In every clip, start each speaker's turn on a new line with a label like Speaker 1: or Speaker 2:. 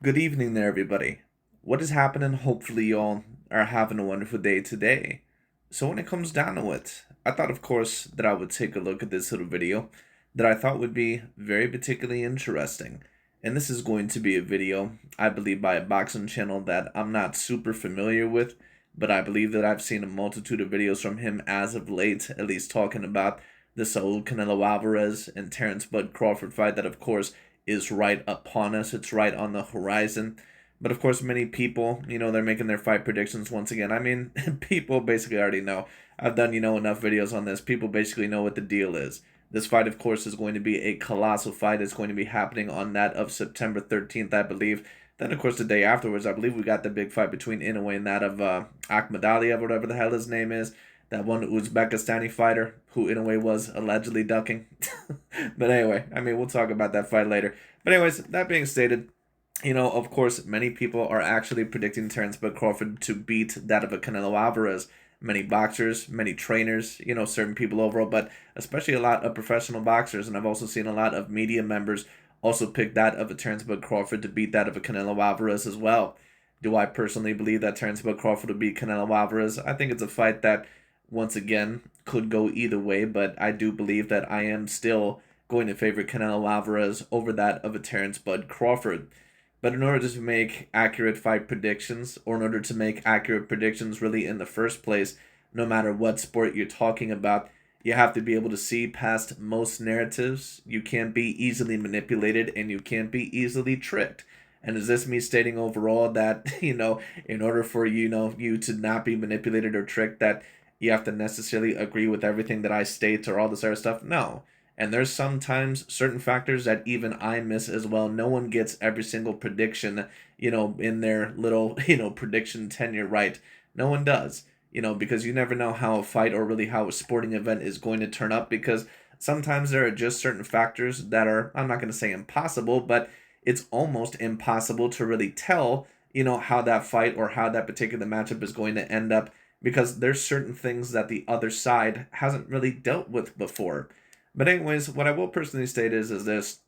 Speaker 1: Good evening there, everybody. What is happening? Hopefully, you all are having a wonderful day today. So, when it comes down to it, I thought, of course, that I would take a look at this little video that I thought would be very particularly interesting. And this is going to be a video, I believe, by a boxing channel that I'm not super familiar with, but I believe that I've seen a multitude of videos from him as of late, at least talking about the Saul Canelo Alvarez and Terence Crawford fight that, of course, is right upon us. It's right on the horizon. But of course, many people, they're making their fight predictions once again. I mean, people basically already know. I've done, enough videos on this. People basically know what the deal is. This fight, of course, is going to be a colossal fight. It's going to be happening on that of September 13th, I believe. Then, of course, the day afterwards, I believe we got the big fight between Inoue and that of Ahmed Ali, whatever the hell his name is. That one Uzbekistani fighter who, in a way, was allegedly ducking. But anyway, I mean, we'll talk about that fight later. But anyways, that being stated, of course, many people are actually predicting Terence Crawford to beat that of a Canelo Alvarez. Many boxers, many trainers, certain people overall, but especially a lot of professional boxers. And I've also seen a lot of media members also pick that of a Terence Crawford to beat that of a Canelo Alvarez as well. Do I personally believe that Terence Crawford will beat Canelo Alvarez? I think it's a fight that, once again, could go either way, but I do believe that I am still going to favor Canelo Alvarez over that of a Terence Crawford. But in order to make accurate fight predictions, or in order to make accurate predictions really in the first place, no matter what sport you're talking about, you have to be able to see past most narratives. You can't be easily manipulated and you can't be easily tricked. And is this me stating overall that, in order for you to not be manipulated or tricked, that you have to necessarily agree with everything that I state or all this other stuff? No. And there's sometimes certain factors that even I miss as well. No one gets every single prediction, in their little, prediction tenure right. No one does, because you never know how a fight or really how a sporting event is going to turn up, because sometimes there are just certain factors that are, I'm not going to say impossible, but it's almost impossible to really tell, how that fight or how that particular matchup is going to end up, because there's certain things that the other side hasn't really dealt with before. But anyways, what I will personally state is this: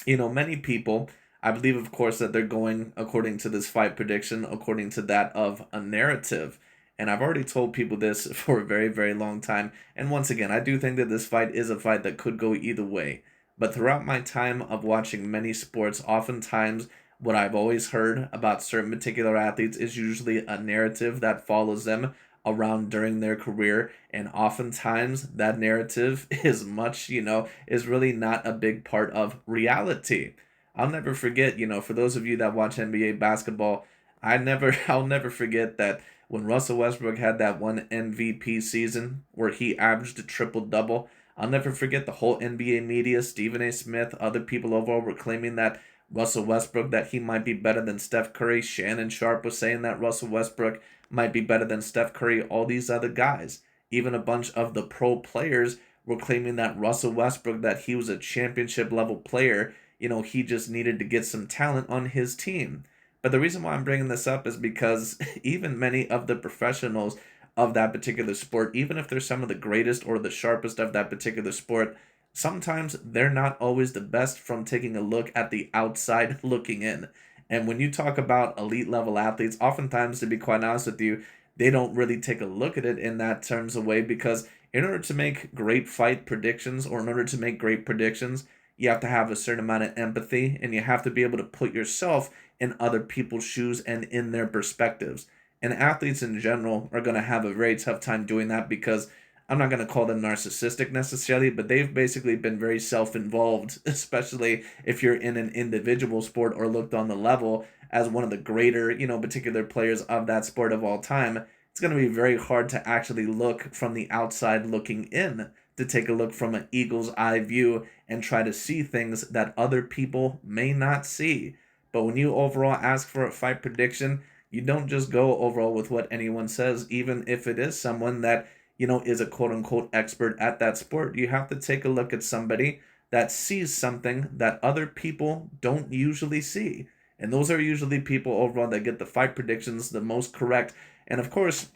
Speaker 1: many people, I believe, of course, that they're going according to this fight prediction, according to that of a narrative. And I've already told people this for a very, very long time. And once again, I do think that this fight is a fight that could go either way. But throughout my time of watching many sports, oftentimes what I've always heard about certain particular athletes is usually a narrative that follows them around during their career, and oftentimes that narrative is much, is really not a big part of reality. I'll never forget, for those of you that watch NBA basketball, I'll never forget that when Russell Westbrook had that one MVP season where he averaged a triple double. I'll never forget the whole NBA media, Stephen A. Smith, other people overall were claiming that Russell Westbrook, that he might be better than Steph Curry. Shannon Sharp was saying that Russell Westbrook might be better than Steph Curry, all these other guys. Even a bunch of the pro players were claiming that Russell Westbrook, that he was a championship level player. He just needed to get some talent on his team. But the reason why I'm bringing this up is because even many of the professionals of that particular sport, even if they're some of the greatest or the sharpest of that particular sport, sometimes they're not always the best from taking a look at the outside looking in. And when you talk about elite level athletes, oftentimes, to be quite honest with you, they don't really take a look at it in that terms of way, because in order to make great fight predictions, or in order to make great predictions, you have to have a certain amount of empathy, and you have to be able to put yourself in other people's shoes and in their perspectives. And athletes in general are going to have a very tough time doing that, because I'm not going to call them narcissistic necessarily, but they've basically been very self involved, especially if you're in an individual sport or looked on the level as one of the greater, particular players of that sport of all time. It's going to be very hard to actually look from the outside looking in, to take a look from an eagle's eye view and try to see things that other people may not see. But when you overall ask for a fight prediction, you don't just go overall with what anyone says, even if it is someone that, is a quote unquote expert at that sport. You have to take a look at somebody that sees something that other people don't usually see. And those are usually people overall that get the fight predictions the most correct. And of course,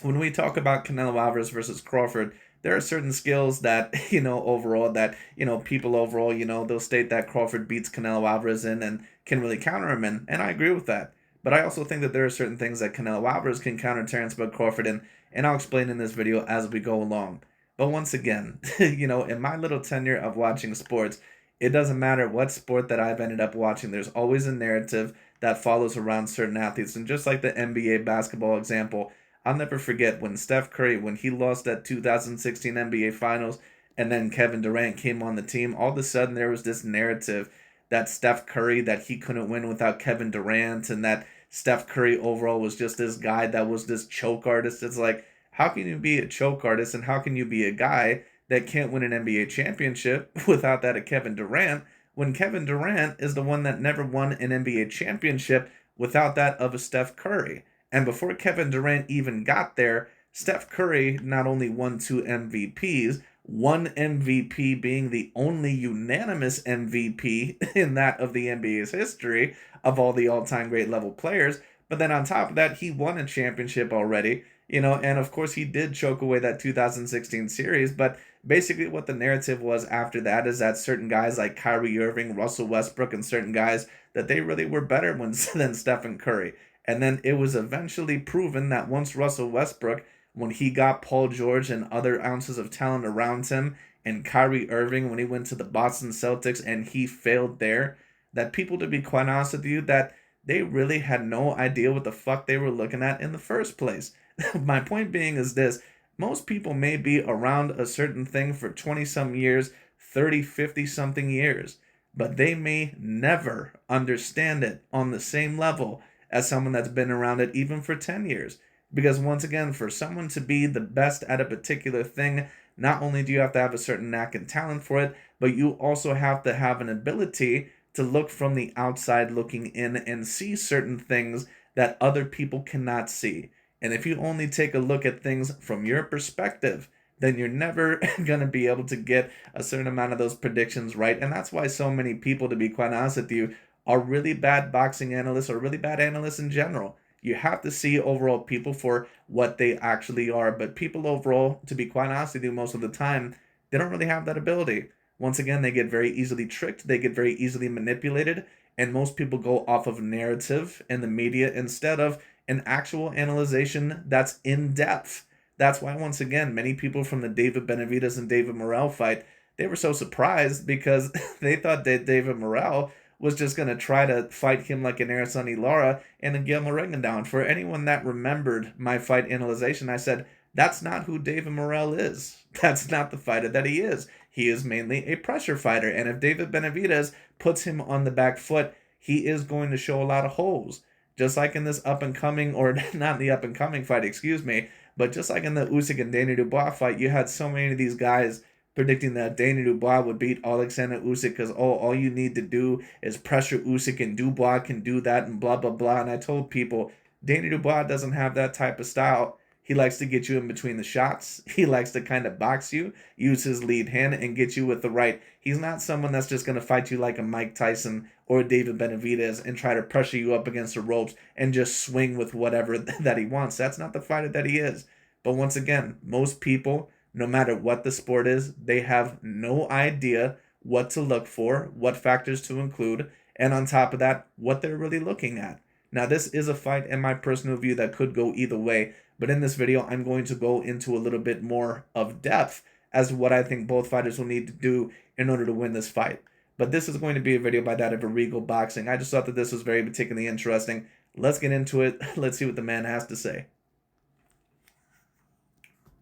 Speaker 1: when we talk about Canelo Alvarez versus Crawford, there are certain skills that, overall that, people overall, they'll state that Crawford beats Canelo Alvarez in and can really counter him in, and I agree with that. But I also think that there are certain things that Canelo Alvarez can counter Terence Crawford in, and I'll explain in this video as we go along. But once again, in my little tenure of watching sports, it doesn't matter what sport that I've ended up watching, there's always a narrative that follows around certain athletes. And just like the NBA basketball example, I'll never forget when Steph Curry, when he lost that 2016 NBA Finals, and then Kevin Durant came on the team, all of a sudden there was this narrative that Steph Curry, that he couldn't win without Kevin Durant, and that Steph Curry overall was just this guy that was this choke artist. It's like, how can you be a choke artist and how can you be a guy that can't win an NBA championship without that of Kevin Durant, when Kevin Durant is the one that never won an NBA championship without that of a Steph Curry? And before Kevin Durant even got there, Steph Curry not only won 2 MVPs, one MVP being the only unanimous MVP in that of the NBA's history of all the all-time great level players. But then on top of that, he won a championship already, and of course he did choke away that 2016 series. But basically what the narrative was after that is that certain guys like Kyrie Irving, Russell Westbrook, and certain guys, that they really were better than Stephen Curry. And then it was eventually proven that once Russell Westbrook, when he got Paul George and other ounces of talent around him, and Kyrie Irving when he went to the Boston Celtics and he failed there, that people, to be quite honest with you, that they really had no idea what the fuck they were looking at in the first place. My point being is this: most people may be around a certain thing for 20 some years, 30, 50 something years, but they may never understand it on the same level as someone that's been around it even for 10 years. Because once again, for someone to be the best at a particular thing, not only do you have to have a certain knack and talent for it, but you also have to have an ability to look from the outside looking in and see certain things that other people cannot see. And if you only take a look at things from your perspective, then you're never going to be able to get a certain amount of those predictions right. And that's why so many people, to be quite honest with you, are really bad boxing analysts or really bad analysts in general. You have to see overall people for what they actually are. But people overall, to be quite honest with you, most of the time, they don't really have that ability. Once again, they get very easily tricked. They get very easily manipulated. And most people go off of narrative in the media instead of an actual analyzation that's in depth. That's why, once again, many people from the David Benavidez and David Morrell fight, they were so surprised because they thought that David Morrell was just going to try to fight him like an Araceli Lara and then get Moringa down. For anyone that remembered my fight analyzation, I said, that's not who David Morrell is. That's not the fighter that he is. He is mainly a pressure fighter. And if David Benavidez puts him on the back foot, he is going to show a lot of holes. Just like in this up-and-coming, or not the up-and-coming fight, excuse me, but just like in the Usyk and Dana Dubois fight, you had so many of these guys predicting that Dana Dubois would beat Alexander Usyk because, all you need to do is pressure Usyk and Dubois can do that and blah, blah, blah. And I told people, Dana Dubois doesn't have that type of style. He likes to get you in between the shots. He likes to kind of box you, use his lead hand, and get you with the right. He's not someone that's just going to fight you like a Mike Tyson or David Benavidez and try to pressure you up against the ropes and just swing with whatever that he wants. That's not the fighter that he is. But once again, most people, no matter what the sport is, they have no idea what to look for, what factors to include, and on top of that, what they're really looking at. Now, this is a fight, in my personal view, that could go either way, but in this video, I'm going to go into a little bit more of depth as to what I think both fighters will need to do in order to win this fight. But this is going to be a video by that of Regal Boxing. I just thought that this was very particularly interesting. Let's get into it. Let's see what the man has to say.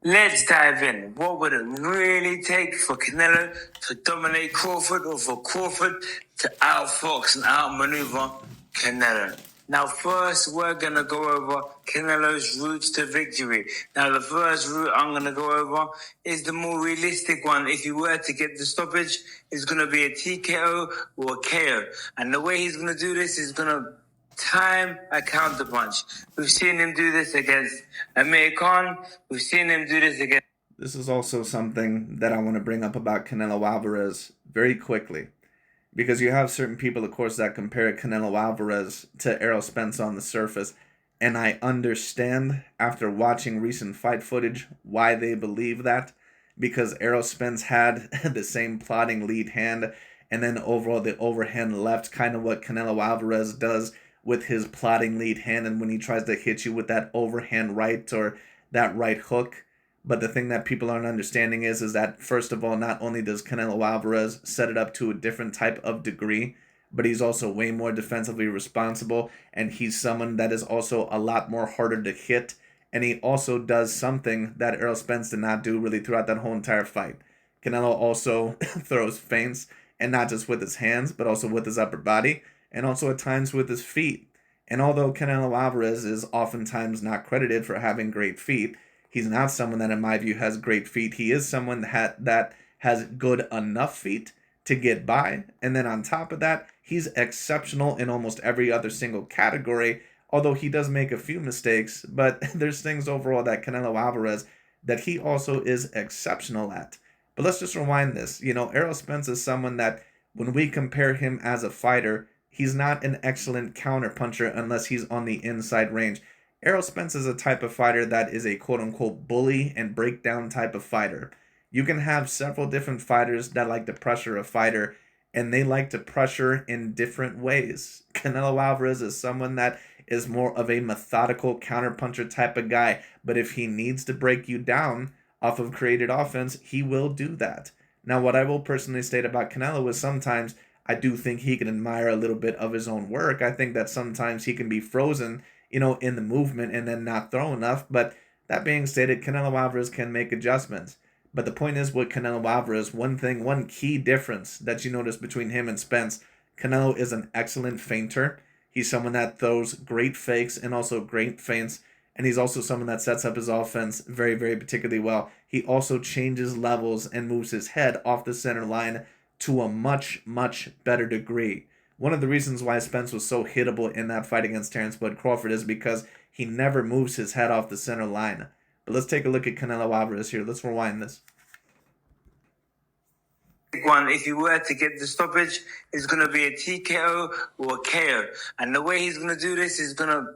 Speaker 2: Let's dive in. What would it really take for Canelo to dominate Crawford, or for Crawford to outfox and outmaneuver Canelo? Now, first, we're going to go over Canelo's routes to victory. Now, the first route I'm going to go over is the more realistic one. If you were to get the stoppage, it's going to be a TKO or a KO. And the way he's going to do this is going to time a counterpunch. We've seen him do this against Amir Khan. We've seen him do this against...
Speaker 1: This is also something that I want to bring up about Canelo Alvarez very quickly. Because you have certain people, of course, that compare Canelo Alvarez to Errol Spence on the surface. And I understand, after watching recent fight footage, why they believe that. because Errol Spence had the same plotting lead hand, and then overall the overhand left, kind of what Canelo Alvarez does with his plotting lead hand, and when he tries to hit you with that overhand right or that right hook. But the thing that people aren't understanding is that first of all, not only does Canelo Alvarez set it up to a different type of degree, but he's also way more defensively responsible, and he's someone that is also a lot more harder to hit. And he also does something that Errol Spence did not do really throughout that whole entire fight. Canelo also throws feints, and not just with his hands, but also with his upper body, and also at times with his feet. And although Canelo Alvarez is oftentimes not credited for having great feet, he's not someone that, in my view, has great feet. He is someone that has good enough feet to get by. And then on top of that, he's exceptional in almost every other single category, although he does make a few mistakes. But there's things overall that Canelo Alvarez that he also is exceptional at. But let's just rewind this. Errol Spence is someone that when we compare him as a fighter, he's not an excellent counterpuncher unless he's on the inside range. Errol Spence is a type of fighter that is a quote-unquote bully and breakdown type of fighter. You can have several different fighters that like to pressure a fighter, and they like to pressure in different ways. Canelo Alvarez is someone that is more of a methodical counterpuncher type of guy, but if he needs to break you down off of created offense, he will do that. Now, what I will personally state about Canelo is sometimes I do think he can admire a little bit of his own work. I think that sometimes he can be frozen, in the movement and then not throw enough. But that being stated, Canelo Alvarez can make adjustments. But the point is with Canelo Alvarez, one key difference that you notice between him and Spence, Canelo is an excellent feinter. He's someone that throws great fakes and also great feints. And he's also someone that sets up his offense very, very particularly well. He also changes levels and moves his head off the center line to a much, much better degree. One of the reasons why Spence was so hittable in that fight against Terence Crawford is because he never moves his head off the center line. But let's take a look at Canelo Alvarez here. Let's rewind this.
Speaker 2: One, if he were to get the stoppage, it's going to be a TKO or a KO. And the way he's going to do this is going to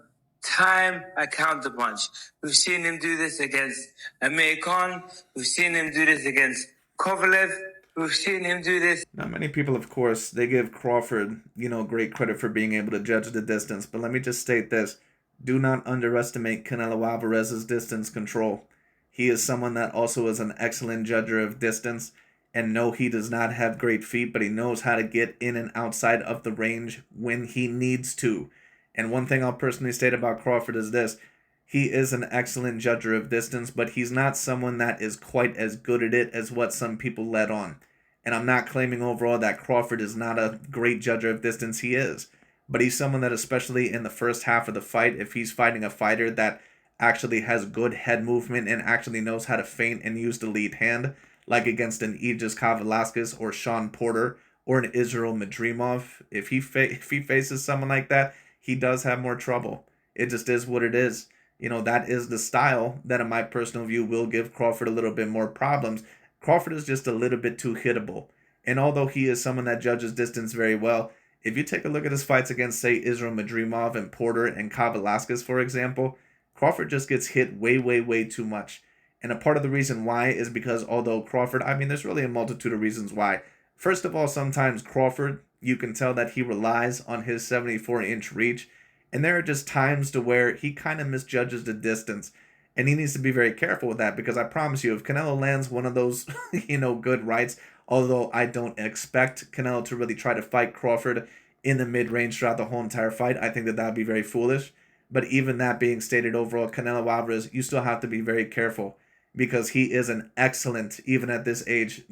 Speaker 2: time a counterpunch. We've seen him do this against Amir Khan. We've seen him do this against Kovalev. We've seen him do this.
Speaker 1: Now, many people, of course, they give Crawford, great credit for being able to judge the distance. But let me just state this. Do not underestimate Canelo Alvarez's distance control. He is someone that also is an excellent judger of distance. And no, he does not have great feet, but he knows how to get in and outside of the range when he needs to. And one thing I'll personally state about Crawford is this. He is an excellent judger of distance, but he's not someone that is quite as good at it as what some people let on. And I'm not claiming overall that Crawford is not a great judger of distance. He is. But he's someone that, especially in the first half of the fight, if he's fighting a fighter that actually has good head movement and actually knows how to feint and use the lead hand, like against an Aegis Velasquez or Sean Porter or an Israel Madrimov, if he faces someone like that, he does have more trouble. It just is what it is. That is the style that, in my personal view, will give Crawford a little bit more problems. Crawford is just a little bit too hittable. And although he is someone that judges distance very well, if you take a look at his fights against, say, Israel Madrimov and Porter and Velasquez, for example, Crawford just gets hit way, way, way too much. And a part of the reason why is because although Crawford, there's really a multitude of reasons why. First of all, sometimes Crawford, you can tell that he relies on his 74-inch reach. And there are just times to where he kind of misjudges the distance. And he needs to be very careful with that because I promise you, if Canelo lands one of those, good rights, although I don't expect Canelo to really try to fight Crawford in the mid-range throughout the whole entire fight, I think that would be very foolish. But even that being stated overall, Canelo Alvarez, you still have to be very careful because he is an excellent, even at this age,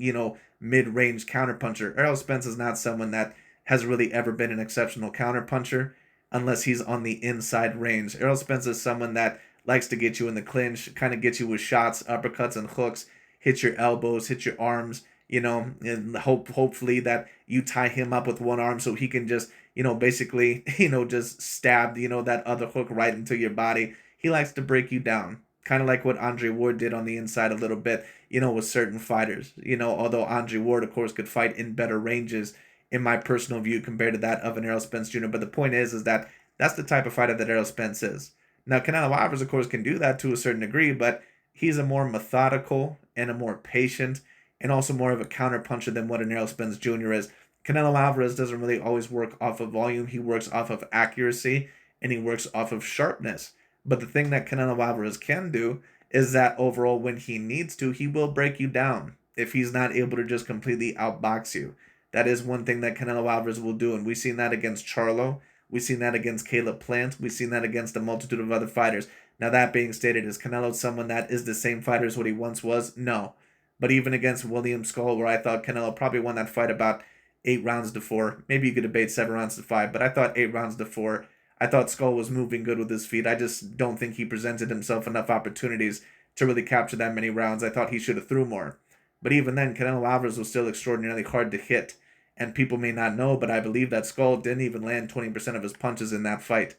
Speaker 1: mid-range counterpuncher. Errol Spence is not someone that has really ever been an exceptional counterpuncher unless he's on the inside range. Errol Spence is someone that likes to get you in the clinch, kind of get you with shots, uppercuts, and hooks, hit your elbows, hit your arms, and hopefully that you tie him up with one arm so he can just, basically, just stab, that other hook right into your body. He likes to break you down, kind of like what Andre Ward did on the inside a little bit, with certain fighters. Although Andre Ward, of course, could fight in better ranges, in my personal view, compared to that of an Errol Spence Jr. But the point is that that's the type of fighter that Errol Spence is. Now, Canelo Alvarez, of course, can do that to a certain degree, but he's a more methodical and a more patient and also more of a counter puncher than what an Errol Spence Jr. is. Canelo Alvarez doesn't really always work off of volume. He works off of accuracy and he works off of sharpness. But the thing that Canelo Alvarez can do is that overall, when he needs to, he will break you down if he's not able to just completely outbox you. That is one thing that Canelo Alvarez will do, and we've seen that against Charlo. We've seen that against Caleb Plant. We've seen that against a multitude of other fighters. Now, that being stated, is Canelo someone that is the same fighter as what he once was? No. But even against William Skull, where I thought Canelo probably won that fight about 8 rounds to 4. Maybe you could debate 7 rounds to 5, but I thought 8 rounds to 4. I thought Skull was moving good with his feet. I just don't think he presented himself enough opportunities to really capture that many rounds. I thought he should have threw more. But even then, Canelo Alvarez was still extraordinarily hard to hit. And people may not know, but I believe that Skull didn't even land 20% of his punches in that fight.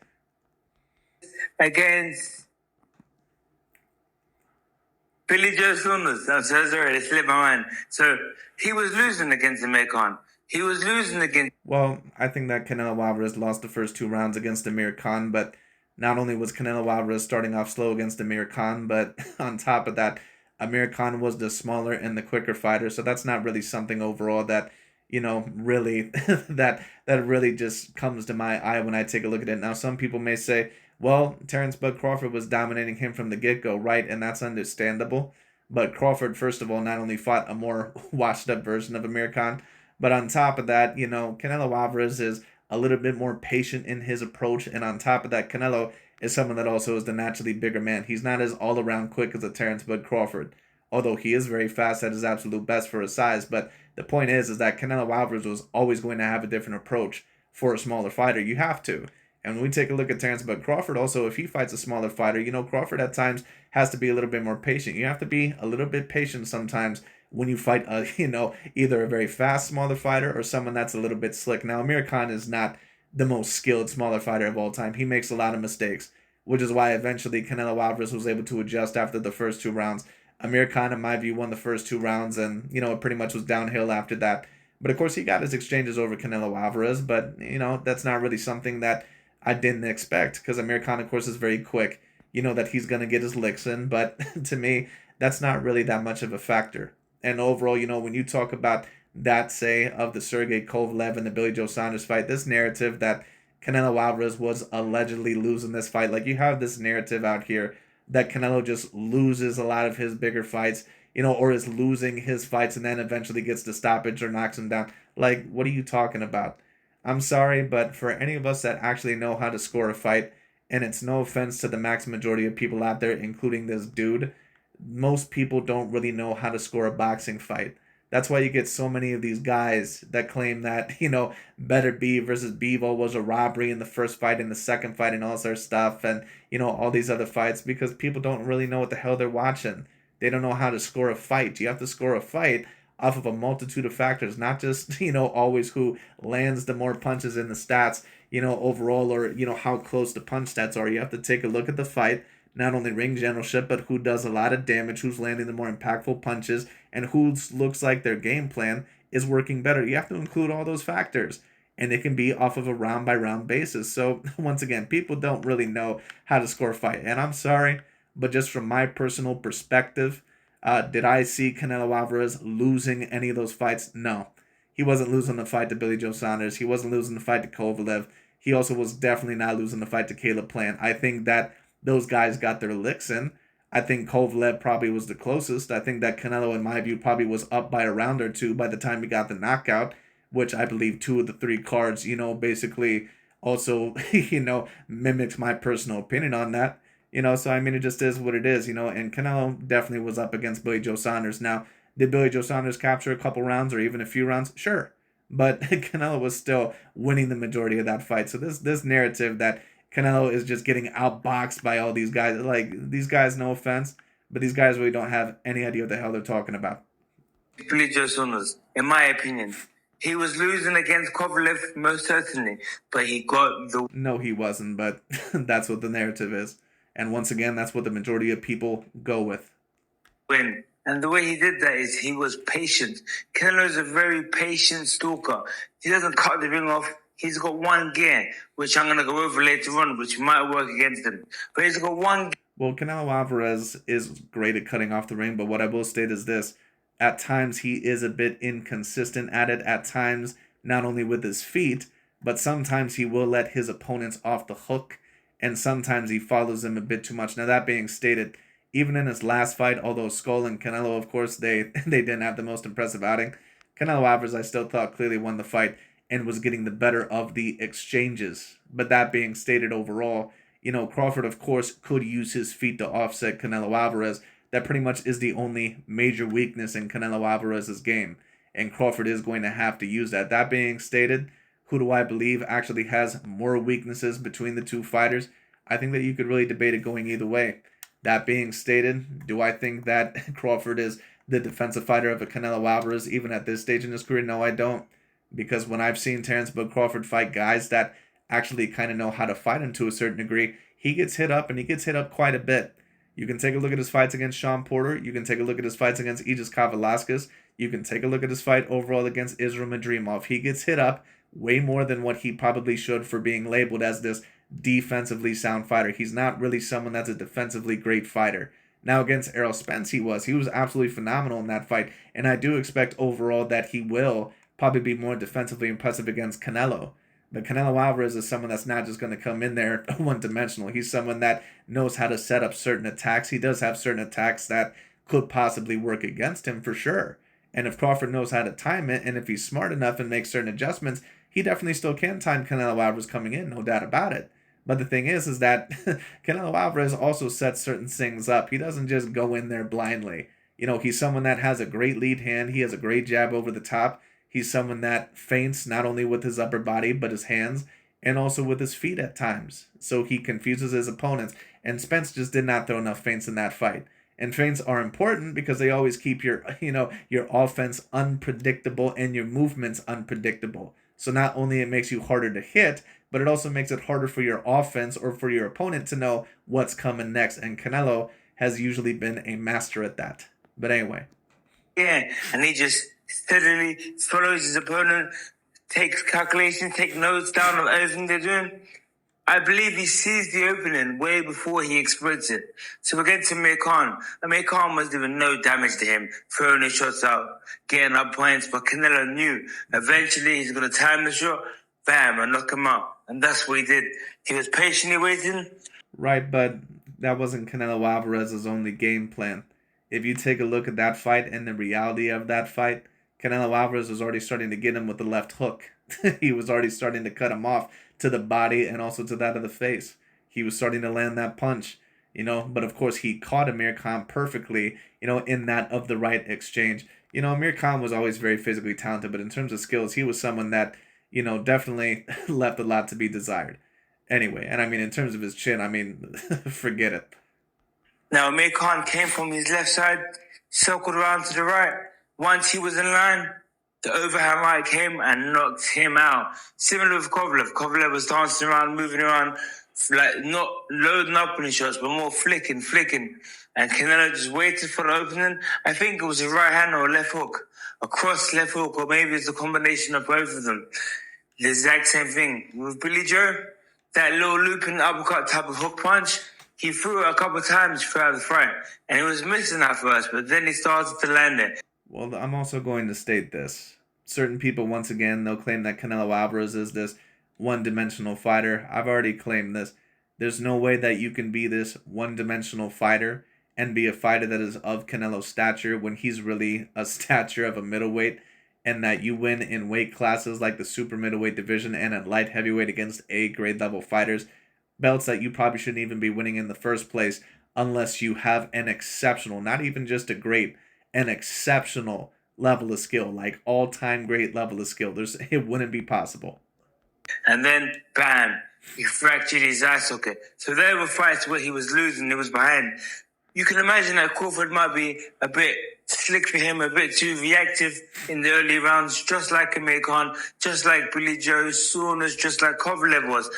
Speaker 2: Against Billy Joe Saunders. I'm so sorry, it slipped my mind. So he was losing against Amir Khan. He was losing against...
Speaker 1: Well, I think that Canelo Alvarez lost the first 2 rounds against Amir Khan, but not only was Canelo Alvarez starting off slow against Amir Khan, but on top of that, Amir Khan was the smaller and the quicker fighter, so that's not really something overall that, really, that really just comes to my eye when I take a look at it. Now, some people may say, well, Terence Bud Crawford was dominating him from the get-go, right? And that's understandable. But Crawford, first of all, not only fought a more washed-up version of Amir Khan, but on top of that, Canelo Alvarez is a little bit more patient in his approach. And on top of that, Canelo is someone that also is the naturally bigger man. He's not as all-around quick as a Terence Bud Crawford, although he is very fast at his absolute best for his size. But the point is that Canelo Alvarez was always going to have a different approach for a smaller fighter. You have to. And when we take a look at Terence Bud Crawford, also, if he fights a smaller fighter, Crawford at times has to be a little bit more patient. You have to be a little bit patient sometimes when you fight either a very fast smaller fighter or someone that's a little bit slick. Now, Amir Khan is not the most skilled smaller fighter of all time. He makes a lot of mistakes, which is why eventually Canelo Alvarez was able to adjust after the first 2 rounds. Amir Khan, in my view, won the first 2 rounds, and, it pretty much was downhill after that. But, of course, he got his exchanges over Canelo Alvarez, but, that's not really something that I didn't expect, because Amir Khan, of course, is very quick. That he's going to get his licks in, but to me, that's not really that much of a factor. And overall, when you talk about that, say, of the Sergey Kovalev and the Billy Joe Saunders fight, this narrative that Canelo Alvarez was allegedly losing this fight, like you have this narrative out here that Canelo just loses a lot of his bigger fights, or is losing his fights and then eventually gets the stoppage or knocks him down. Like, what are you talking about? I'm sorry, but for any of us that actually know how to score a fight, and it's no offense to the max majority of people out there, including this dude, most people don't really know how to score a boxing fight. That's why you get so many of these guys that claim that, Better B versus Bevo was a robbery in the first fight and the second fight and all this other stuff and, all these other fights, because people don't really know what the hell they're watching. They don't know how to score a fight. You have to score a fight off of a multitude of factors, not just, always who lands the more punches in the stats, overall, or, how close the punch stats are. You have to take a look at the fight, not only ring generalship, but who does a lot of damage, who's landing the more impactful punches, and who looks like their game plan is working better. You have to include all those factors, and it can be off of a round-by-round basis. So, once again, people don't really know how to score a fight. And I'm sorry, but just from my personal perspective, did I see Canelo Alvarez losing any of those fights? No. He wasn't losing the fight to Billy Joe Saunders. He wasn't losing the fight to Kovalev. He also was definitely not losing the fight to Caleb Plant. I think that those guys got their licks in. I think Kovalev probably was the closest. I think that Canelo, in my view, probably was up by a round or two by the time he got the knockout, which I believe 2 of the 3 cards, basically also, mimics my personal opinion on that. So I mean, it just is what it is, and Canelo definitely was up against Billy Joe Saunders. Now, did Billy Joe Saunders capture a couple rounds or even a few rounds? Sure. But Canelo was still winning the majority of that fight. So this narrative that Canelo is just getting outboxed by all these guys, like, these guys, no offense, but these guys really don't have any idea what the hell they're talking about.
Speaker 2: Billy Joe Saunders, in my opinion, he was losing against Kovalev, most certainly, but he got the...
Speaker 1: No, he wasn't, but that's what the narrative is. And once again, that's what the majority of people go with.
Speaker 2: Win. And the way he did that is he was patient. Canelo is a very patient stalker. He doesn't cut the ring off. He's got one gear, which I'm going to go over later on, which might work against him. But he's got one...
Speaker 1: Well, Canelo Alvarez is great at cutting off the ring, but what I will state is this. At times, he is a bit inconsistent at it. At times, not only with his feet, but sometimes he will let his opponents off the hook, and sometimes he follows them a bit too much. Now, that being stated, even in his last fight, although Skull and Canelo, of course, they, they didn't have the most impressive outing, Canelo Alvarez, I still thought, clearly won the fight and was getting the better of the exchanges. But that being stated overall, Crawford, of course, could use his feet to offset Canelo Alvarez. That pretty much is the only major weakness in Canelo Alvarez's game. And Crawford is going to have to use that. That being stated, who do I believe actually has more weaknesses between the two fighters? I think that you could really debate it going either way. That being stated, do I think that Crawford is the defensive fighter of a Canelo Alvarez even at this stage in his career? No, I don't. Because when I've seen Terence Crawford fight guys that actually kind of know how to fight him to a certain degree, he gets hit up and he gets hit up quite a bit. You can take a look at his fights against Sean Porter. You can take a look at his fights against Aegis Kavalaskas. You can take a look at his fight overall against Israel Madrimov. He gets hit up way more than what he probably should for being labeled as this defensively sound fighter. He's not really someone that's a defensively great fighter. Now against Errol Spence, he was absolutely phenomenal in that fight, and I do expect overall that he will probably be more defensively impressive against Canelo. But Canelo Alvarez is someone that's not just going to come in there one dimensional. He's someone that knows how to set up certain attacks. He does have certain attacks that could possibly work against him for sure. And if Crawford knows how to time it, and if he's smart enough and makes certain adjustments, he definitely still can time Canelo Alvarez coming in, no doubt about it. But the thing is that Canelo Alvarez also sets certain things up. He doesn't just go in there blindly. He's someone that has a great lead hand. He has a great jab over the top. He's someone that feints not only with his upper body, but his hands and also with his feet at times. So he confuses his opponents. And Spence just did not throw enough feints in that fight. And feints are important because they always keep your offense unpredictable and your movements unpredictable. So not only it makes you harder to hit, but it also makes it harder for your offense or for your opponent to know what's coming next. And Canelo has usually been a master at that. But anyway.
Speaker 2: Yeah, and he just steadily follows his opponent, takes calculations, takes notes down of everything they're doing. I believe he sees the opening way before he exploits it. So against Amir Khan, Amir Khan was doing no damage to him, throwing his shots out, getting up points, but Canelo knew eventually he's going to time the shot, bam, and knock him out. And that's what he did. He was patiently waiting.
Speaker 1: Right, but that wasn't Canelo Alvarez's only game plan. If you take a look at that fight and the reality of that fight, Canelo Alvarez was already starting to get him with the left hook. He was already starting to cut him off to the body and also to that of the face. He was starting to land that punch, but of course he caught Amir Khan perfectly, in that of the right exchange. Amir Khan was always very physically talented, but in terms of skills, he was someone that, definitely left a lot to be desired. Anyway, and I mean, in terms of his chin, I mean, forget it.
Speaker 2: Now, Amir Khan came from his left side, circled around to the right. Once he was in line, the overhand right came and knocked him out. Similar with Kovalev. Kovalev was dancing around, moving around, like not loading up on his shots, but more flicking. And Canelo just waited for the opening. I think it was a right hand or a left hook. A cross left hook, or maybe it's a combination of both of them. The exact same thing. With Billy Joe, that little looping uppercut type of hook punch, he threw it a couple of times throughout the fight. And he was missing at first, but then he started to land it.
Speaker 1: Well, I'm also going to state this. Certain people, once again, they'll claim that Canelo Alvarez is this one-dimensional fighter. I've already claimed this. There's no way that you can be this one-dimensional fighter and be a fighter that is of Canelo's stature when he's really a stature of a middleweight, and that you win in weight classes like the super middleweight division and at light heavyweight against A-grade level fighters, belts that you probably shouldn't even be winning in the first place unless you have an exceptional, not even just a great, an exceptional level of skill, like all-time great level of skill. It wouldn't be possible.
Speaker 2: And then, bam, he fractured his eye socket. So there were fights where he was losing, he was behind. You can imagine that Crawford might be a bit slick for him, a bit too reactive in the early rounds, just like Amir Khan, just like Billy Joe, soreness, just like Kovalev was.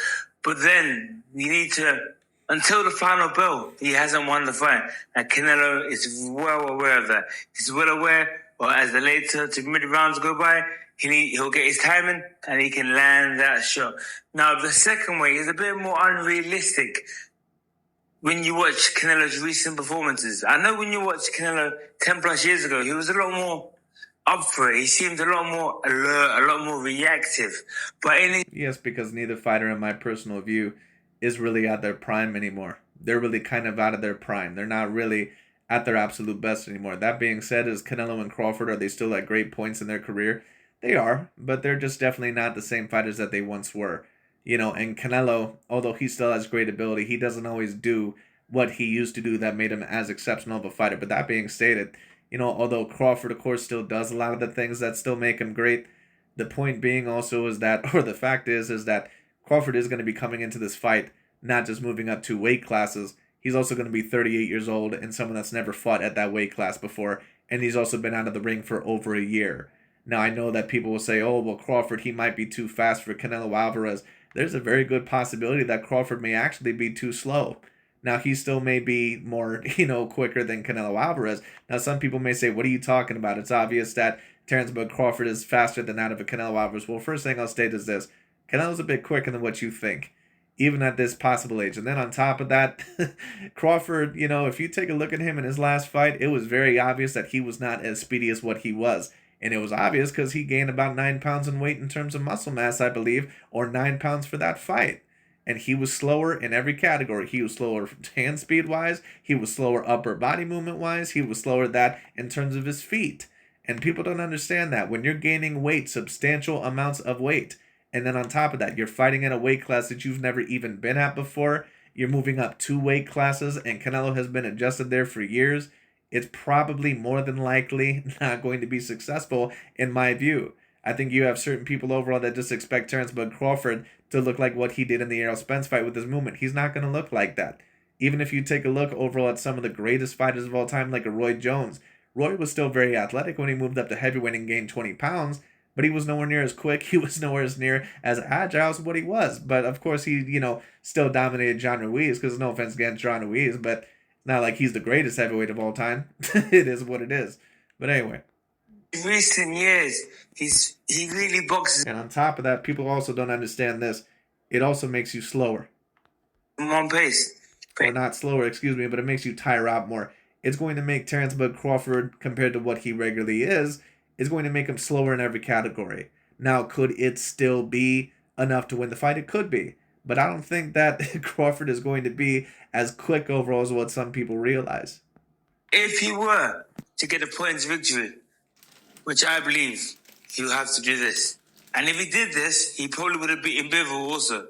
Speaker 2: But then you need to, until the final bell, he hasn't won the fight. And Canelo is well aware of that. He's well aware, or as the later to mid rounds go by, he'll get his timing and he can land that shot. Now, the second way is a bit more unrealistic. when you watch Canelo's recent performances. I know when you watch Canelo 10 plus years ago, he was a lot more up for it. He seemed a lot more alert, a lot more reactive. But
Speaker 1: yes, because neither fighter, in my personal view, is really at their prime anymore. They're really kind of out of their prime. They're not really at their absolute best anymore. That being said, is Canelo and Crawford, are they still at great points in their career? They are, but they're just definitely not the same fighters that they once were. And Canelo, although he still has great ability, he doesn't always do what he used to do that made him as exceptional of a fighter. But that being stated, although Crawford, of course, still does a lot of the things that still make him great, the point being also is that, or the fact is that Crawford is going to be coming into this fight, not just moving up 2 weight classes. He's also going to be 38 years old and someone that's never fought at that weight class before, and he's also been out of the ring for over a year. Now, I know that people will say, oh, well, Crawford, he might be too fast for Canelo Alvarez. There's a very good possibility that Crawford may actually be too slow. Now, he still may be more, quicker than Canelo Alvarez. Now, some people may say, what are you talking about? It's obvious that Terence Crawford is faster than that of a Canelo Alvarez. Well, first thing I'll state is this. Canelo's a bit quicker than what you think, even at this possible age. And then on top of that, Crawford, if you take a look at him in his last fight, it was very obvious that he was not as speedy as what he was. And it was obvious because he gained about 9 pounds in weight in terms of muscle mass, I believe, or 9 pounds for that fight. And he was slower in every category. He was slower hand speed-wise. He was slower upper body movement-wise. He was slower that in terms of his feet. And people don't understand that. When you're gaining weight, substantial amounts of weight, and then on top of that, you're fighting in a weight class that you've never even been at before, you're moving up 2 weight classes, and Canelo has been adjusted there for years, it's probably more than likely not going to be successful, in my view. I think you have certain people overall that just expect Terence Crawford to look like what he did in the Errol Spence fight with his movement. He's not going to look like that. Even if you take a look overall at some of the greatest fighters of all time, like a Roy Jones, Roy was still very athletic when he moved up to heavyweight and gained 20 pounds, but he was nowhere near as quick. He was nowhere near as agile as what he was. But of course, he, still dominated John Ruiz, because no offense against John Ruiz, but not like he's the greatest heavyweight of all time. It is what it is. But anyway.
Speaker 2: In recent years, he really boxes.
Speaker 1: And on top of that, people also don't understand this. It also makes you slower.
Speaker 2: In one pace.
Speaker 1: Or not slower, excuse me, but it makes you tire out more. It's going to make Terence Crawford, compared to what he regularly is going to make him slower in every category. Now, could it still be enough to win the fight? It could be. But I don't think that Crawford is going to be as quick overall as what some people realize.
Speaker 2: If he were to get a points victory, which I believe he'll have to do this, and if he did this, he probably would have beaten Bivol also.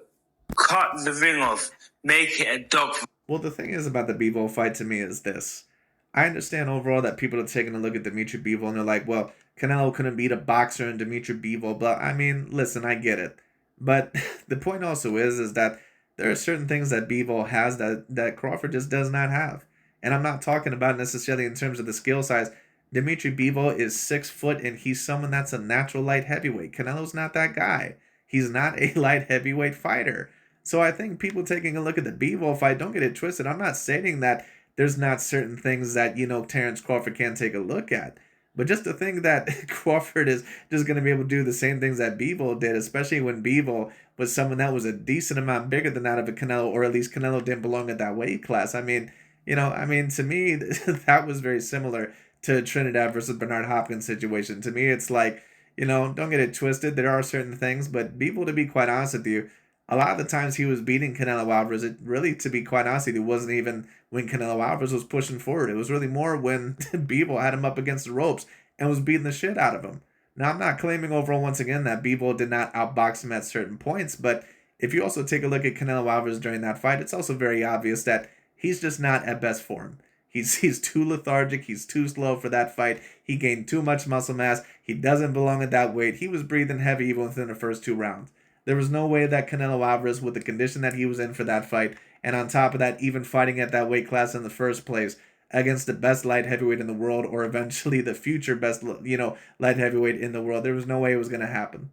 Speaker 2: Cut the ring off, make it a dog.
Speaker 1: Well, the thing is about the Bivol fight to me is this. I understand overall that people are taking a look at Dimitri Bivol and they're like, well, Canelo couldn't beat a boxer and Dimitri Bivol, but I mean, listen, I get it. But the point also is that there are certain things that Bivol has that Crawford just does not have. And I'm not talking about necessarily in terms of the skill size. Dimitri Bivol is 6 foot and he's someone that's a natural light heavyweight. Canelo's not that guy. He's not a light heavyweight fighter. So I think people taking a look at the Bivol fight, don't get it twisted. I'm not saying that there's not certain things that, Terence Crawford can take a look at. But just to think that Crawford is just going to be able to do the same things that Bivol did, especially when Bivol was someone that was a decent amount bigger than that of a Canelo, or at least Canelo didn't belong at that weight class. I mean, to me, that was very similar to Trinidad versus Bernard Hopkins situation. To me, it's like, don't get it twisted. There are certain things, but Bivol, to be quite honest with you, a lot of the times he was beating Canelo Alvarez, it really, to be quite honest with you, it wasn't even when Canelo Alvarez was pushing forward. It was really more when Bivol had him up against the ropes and was beating the shit out of him. Now, I'm not claiming overall, once again, that Bivol did not outbox him at certain points, but if you also take a look at Canelo Alvarez during that fight, it's also very obvious that he's just not at best form. He's too lethargic. He's too slow for that fight. He gained too much muscle mass. He doesn't belong at that weight. He was breathing heavy even within the first 2 rounds. There was no way that Canelo Alvarez, with the condition that he was in for that fight, and on top of that, even fighting at that weight class in the first place against the best light heavyweight in the world, or eventually the future best, light heavyweight in the world, there was no way it was going to happen.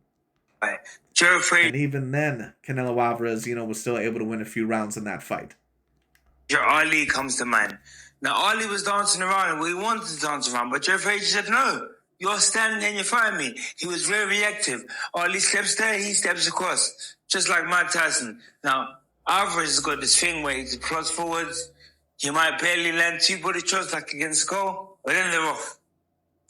Speaker 2: Joe Frazier.
Speaker 1: And even then, Canelo Alvarez, was still able to win a few rounds in that fight.
Speaker 2: Ali comes to mind. Now, Ali was dancing around, and we wanted to dance around, but Joe Frazier said, no, you're standing there and you're fighting me. He was very reactive. Ali steps there, he steps across, just like Mike Tyson. Now, Alvarez has got this thing where he plods forwards, He might barely land 2 body shots like against Skull, but then they're off.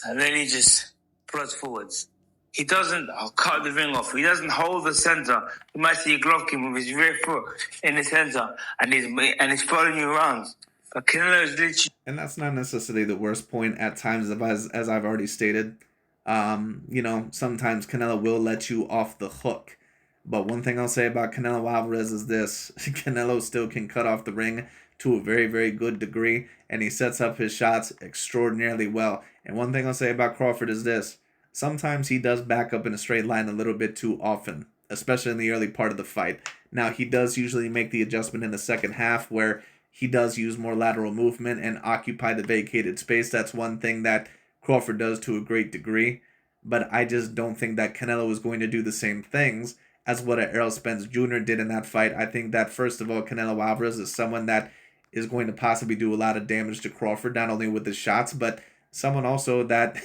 Speaker 2: And then he just plods forwards. He doesn't cut the ring off. He doesn't hold the center. You might see a glove kick with his rear foot in the center, and he's following you around. But Canelo is literally...
Speaker 1: And that's not necessarily the worst point at times, as I've already stated. Sometimes Canelo will let you off the hook. But one thing I'll say about Canelo Alvarez is this. Canelo still can cut off the ring to a very, very good degree, and he sets up his shots extraordinarily well. And one thing I'll say about Crawford is this. Sometimes he does back up in a straight line a little bit too often, especially in the early part of the fight. Now, he does usually make the adjustment in the second half where he does use more lateral movement and occupy the vacated space. That's one thing that Crawford does to a great degree. But I just don't think that Canelo is going to do the same things as what Errol Spence Jr. did in that fight. I think that, first of all, Canelo Alvarez is someone that is going to possibly do a lot of damage to Crawford, not only with his shots, but someone also that,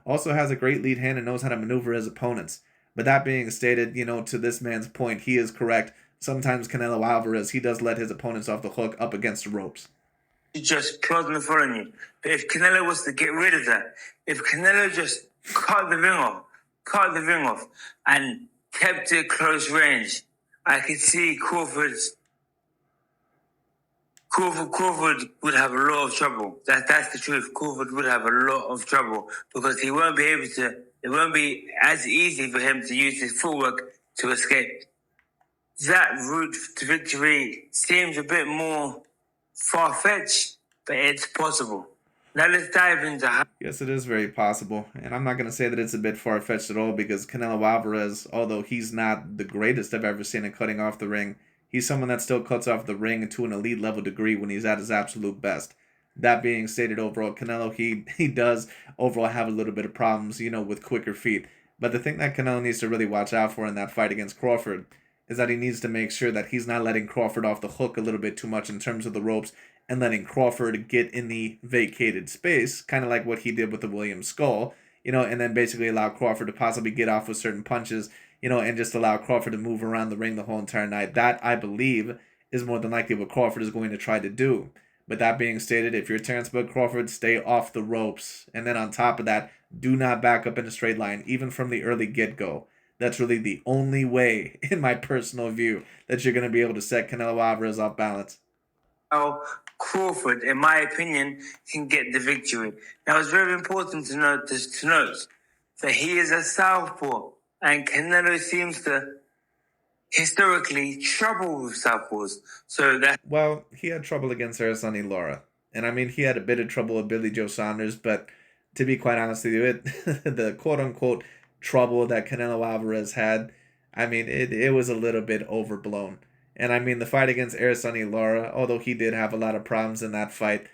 Speaker 1: also has a great lead hand and knows how to maneuver his opponents. But that being stated, to this man's point, he is correct. Sometimes Canelo Alvarez, he does let his opponents off the hook up against the ropes.
Speaker 2: He just plodding in front of you. But if Canelo was to get rid of that, if Canelo just cut the ring off, and kept it close range, I could see Crawford would have a lot of trouble. That's the truth. Crawford would have a lot of trouble because he won't be able to. It won't be as easy for him to use his footwork to escape. That route to victory seems a bit more far-fetched, but it's possible. Now let's dive into how...
Speaker 1: Yes, it is very possible. And I'm not going to say that it's a bit far-fetched at all because Canelo Alvarez, although he's not the greatest I've ever seen at cutting off the ring, he's someone that still cuts off the ring to an elite level degree when he's at his absolute best. That being stated, overall, Canelo, he does overall have a little bit of problems, with quicker feet. But the thing that Canelo needs to really watch out for in that fight against Crawford is that he needs to make sure that he's not letting Crawford off the hook a little bit too much in terms of the ropes and letting Crawford get in the vacated space, kind of like what he did with the William Skull, and then basically allow Crawford to possibly get off with certain punches, and just allow Crawford to move around the ring the whole entire night. That, I believe, is more than likely what Crawford is going to try to do. But that being stated, if you're Terence Crawford, stay off the ropes. And then on top of that, do not back up in a straight line, even from the early get-go. That's really the only way, in my personal view, that you're going to be able to set Canelo Alvarez off balance.
Speaker 2: Crawford, in my opinion, can get the victory. Now, it's very important to note that he is a southpaw, and Canelo seems to historically trouble with southpaws.
Speaker 1: Well, he had trouble against Araceli Lara, and I mean, he had a bit of trouble with Billy Joe Saunders, but to be quite honest with you, the quote-unquote trouble that Canelo Alvarez had, I mean, it was a little bit overblown. And I mean, the fight against Araceli Lara, although he did have a lot of problems in that fight,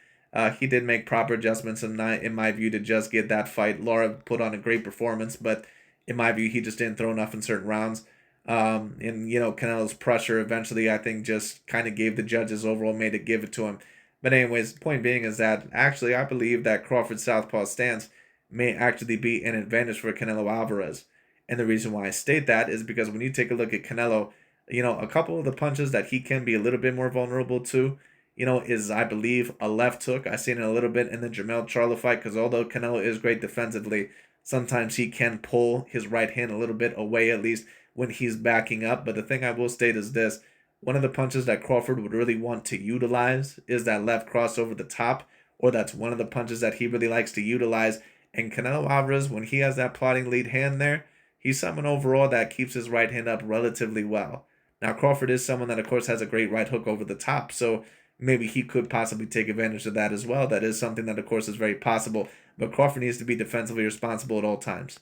Speaker 1: he did make proper adjustments in my view to just get that fight. Lara put on a great performance, but in my view, he just didn't throw enough in certain rounds. Canelo's pressure eventually, I think, just kind of gave the judges overall, made it give it to him. But anyways, point being is that actually I believe that Crawford's southpaw stance may actually be an advantage for Canelo Alvarez. And the reason why I state that is because when you take a look at Canelo, a couple of the punches that he can be a little bit more vulnerable to, is, I believe, a left hook. I seen it a little bit in the Jermell Charlo fight because although Canelo is great defensively, sometimes he can pull his right hand a little bit away, at least when he's backing up. But the thing I will state is this. One of the punches that Crawford would really want to utilize is that left cross over the top, or that's one of the punches that he really likes to utilize. And Canelo Alvarez, when he has that plotting lead hand there, he's someone overall that keeps his right hand up relatively well. Now, Crawford is someone that, of course, has a great right hook over the top, so maybe he could possibly take advantage of that as well. That is something that, of course, is very possible, but Crawford needs to be defensively responsible at all times.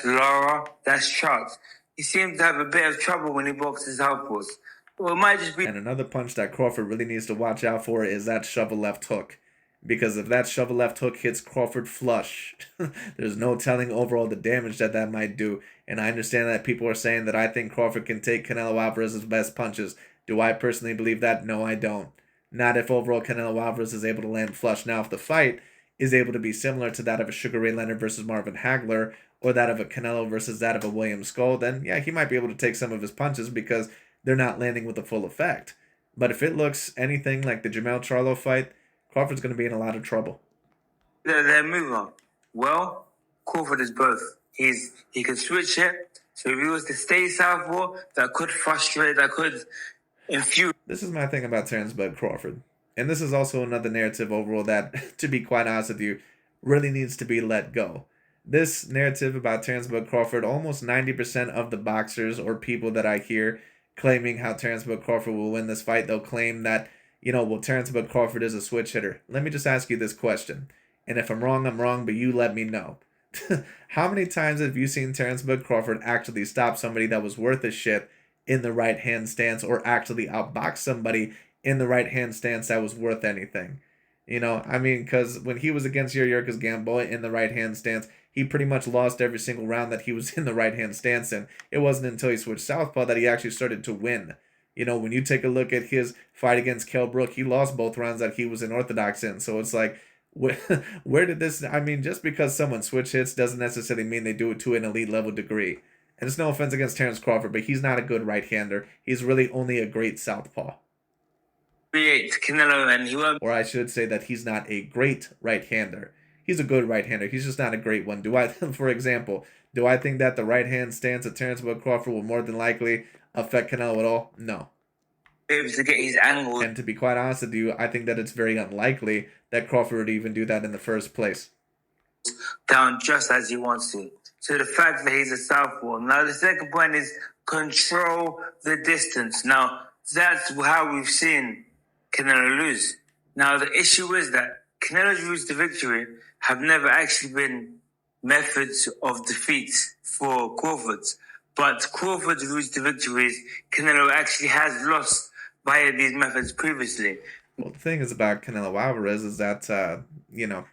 Speaker 2: Lara, that's shots. He seems to have a bit of trouble when he boxes outboards. Well, it might just be...
Speaker 1: And another punch that Crawford really needs to watch out for is that shovel left hook. Because if that shovel left hook hits Crawford flush, there's no telling overall the damage that might do. And I understand that people are saying that I think Crawford can take Canelo Alvarez's best punches. Do I personally believe that? No, I don't. Not if overall Canelo Alvarez is able to land flush. Now, if the fight is able to be similar to that of a Sugar Ray Leonard versus Marvin Hagler, or that of a Canelo versus that of a William Skull, then yeah, he might be able to take some of his punches because they're not landing with the full effect. But if it looks anything like the Jamel Charlo fight, Crawford's going to be in a lot of trouble.
Speaker 2: Their mover. Well, Crawford is both. He can switch it. So if he was to stay southpaw, that could frustrate, that could infuriate.
Speaker 1: This is my thing about Terence Bud Crawford. And this is also another narrative overall that, to be quite honest with you, really needs to be let go. This narrative about Terence Bud Crawford, almost 90% of the boxers or people that I hear claiming how Terence Bud Crawford will win this fight, they'll claim that, well, Terence Bud Crawford is a switch hitter. Let me just ask you this question. And if I'm wrong, but you let me know. How many times have you seen Terence Bud Crawford actually stop somebody that was worth a shit in the right hand stance, or actually outbox somebody in the right hand stance that was worth anything? Because when he was against Yuriorkis Gamboa in the right hand stance, he pretty much lost every single round that he was in the right hand stance in. It wasn't until he switched southpaw that he actually started to win. When you take a look at his fight against Kell Brook, he lost both rounds that he was in orthodox in. So it's like, where did this? Just because someone switch hits doesn't necessarily mean they do it to an elite level degree. And it's no offense against Terence Crawford, but he's not a good right-hander. He's really only a great southpaw.
Speaker 2: Canelo, and he won't.
Speaker 1: Or I should say that he's not a great right-hander. He's a good right-hander. He's just not a great one. For example, do I think that the right-hand stance of Terence Bud Crawford will more than likely affect Canelo at all? No.
Speaker 2: Able to get his angle.
Speaker 1: And to be quite honest with you, I think that it's very unlikely that Crawford would even do that in the first place.
Speaker 2: Down just as he wants to. So the fact that he's a southpaw. Now the second point is control the distance. Now that's how we've seen Canelo lose. Now the issue is that Canelo's routes to victory have never actually been methods of defeat for Crawford's. But Crawford's routes to victories, Canelo actually has lost via these methods previously.
Speaker 1: Well, the thing is about Canelo Alvarez is that, Canelo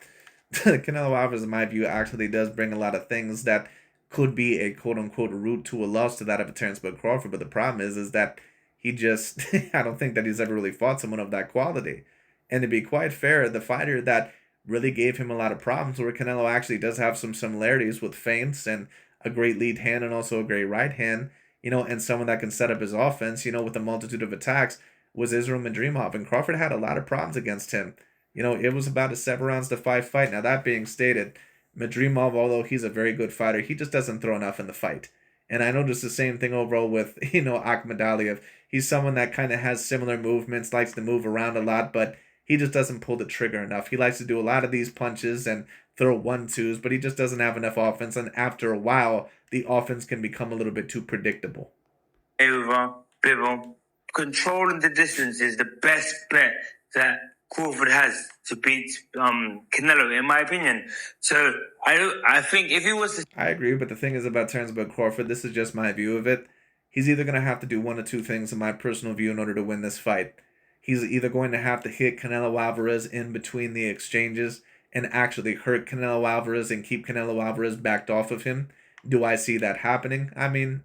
Speaker 1: Alvarez, in my view, actually does bring a lot of things that could be a quote-unquote route to a loss to that of a Terence Bud Crawford. But the problem is that he just, I don't think that he's ever really fought someone of that quality. And to be quite fair, the fighter that really gave him a lot of problems, where Canelo actually does have some similarities with feints and a great lead hand and also a great right hand, and someone that can set up his offense, with a multitude of attacks, was Israel Madrimov. And Crawford had a lot of problems against him. It was about a 7-5 fight. Now, that being stated, Madrimov, although he's a very good fighter, he just doesn't throw enough in the fight. And I noticed the same thing overall with, Ahmed Aliyev. He's someone that kind of has similar movements, likes to move around a lot, but he just doesn't pull the trigger enough. He likes to do a lot of these punches and throw 1-2s, but he just doesn't have enough offense. And after a while, the offense can become a little bit too predictable.
Speaker 2: Controlling the distance is the best bet that Crawford has to beat Canelo, in my opinion. So I think if he was to...
Speaker 1: I agree, but the thing is about Terence Bud Crawford, this is just my view of it. He's either going to have to do one of two things, in my personal view, in order to win this fight. He's either going to have to hit Canelo Alvarez in between the exchanges and actually hurt Canelo Alvarez and keep Canelo Alvarez backed off of him. Do I see that happening?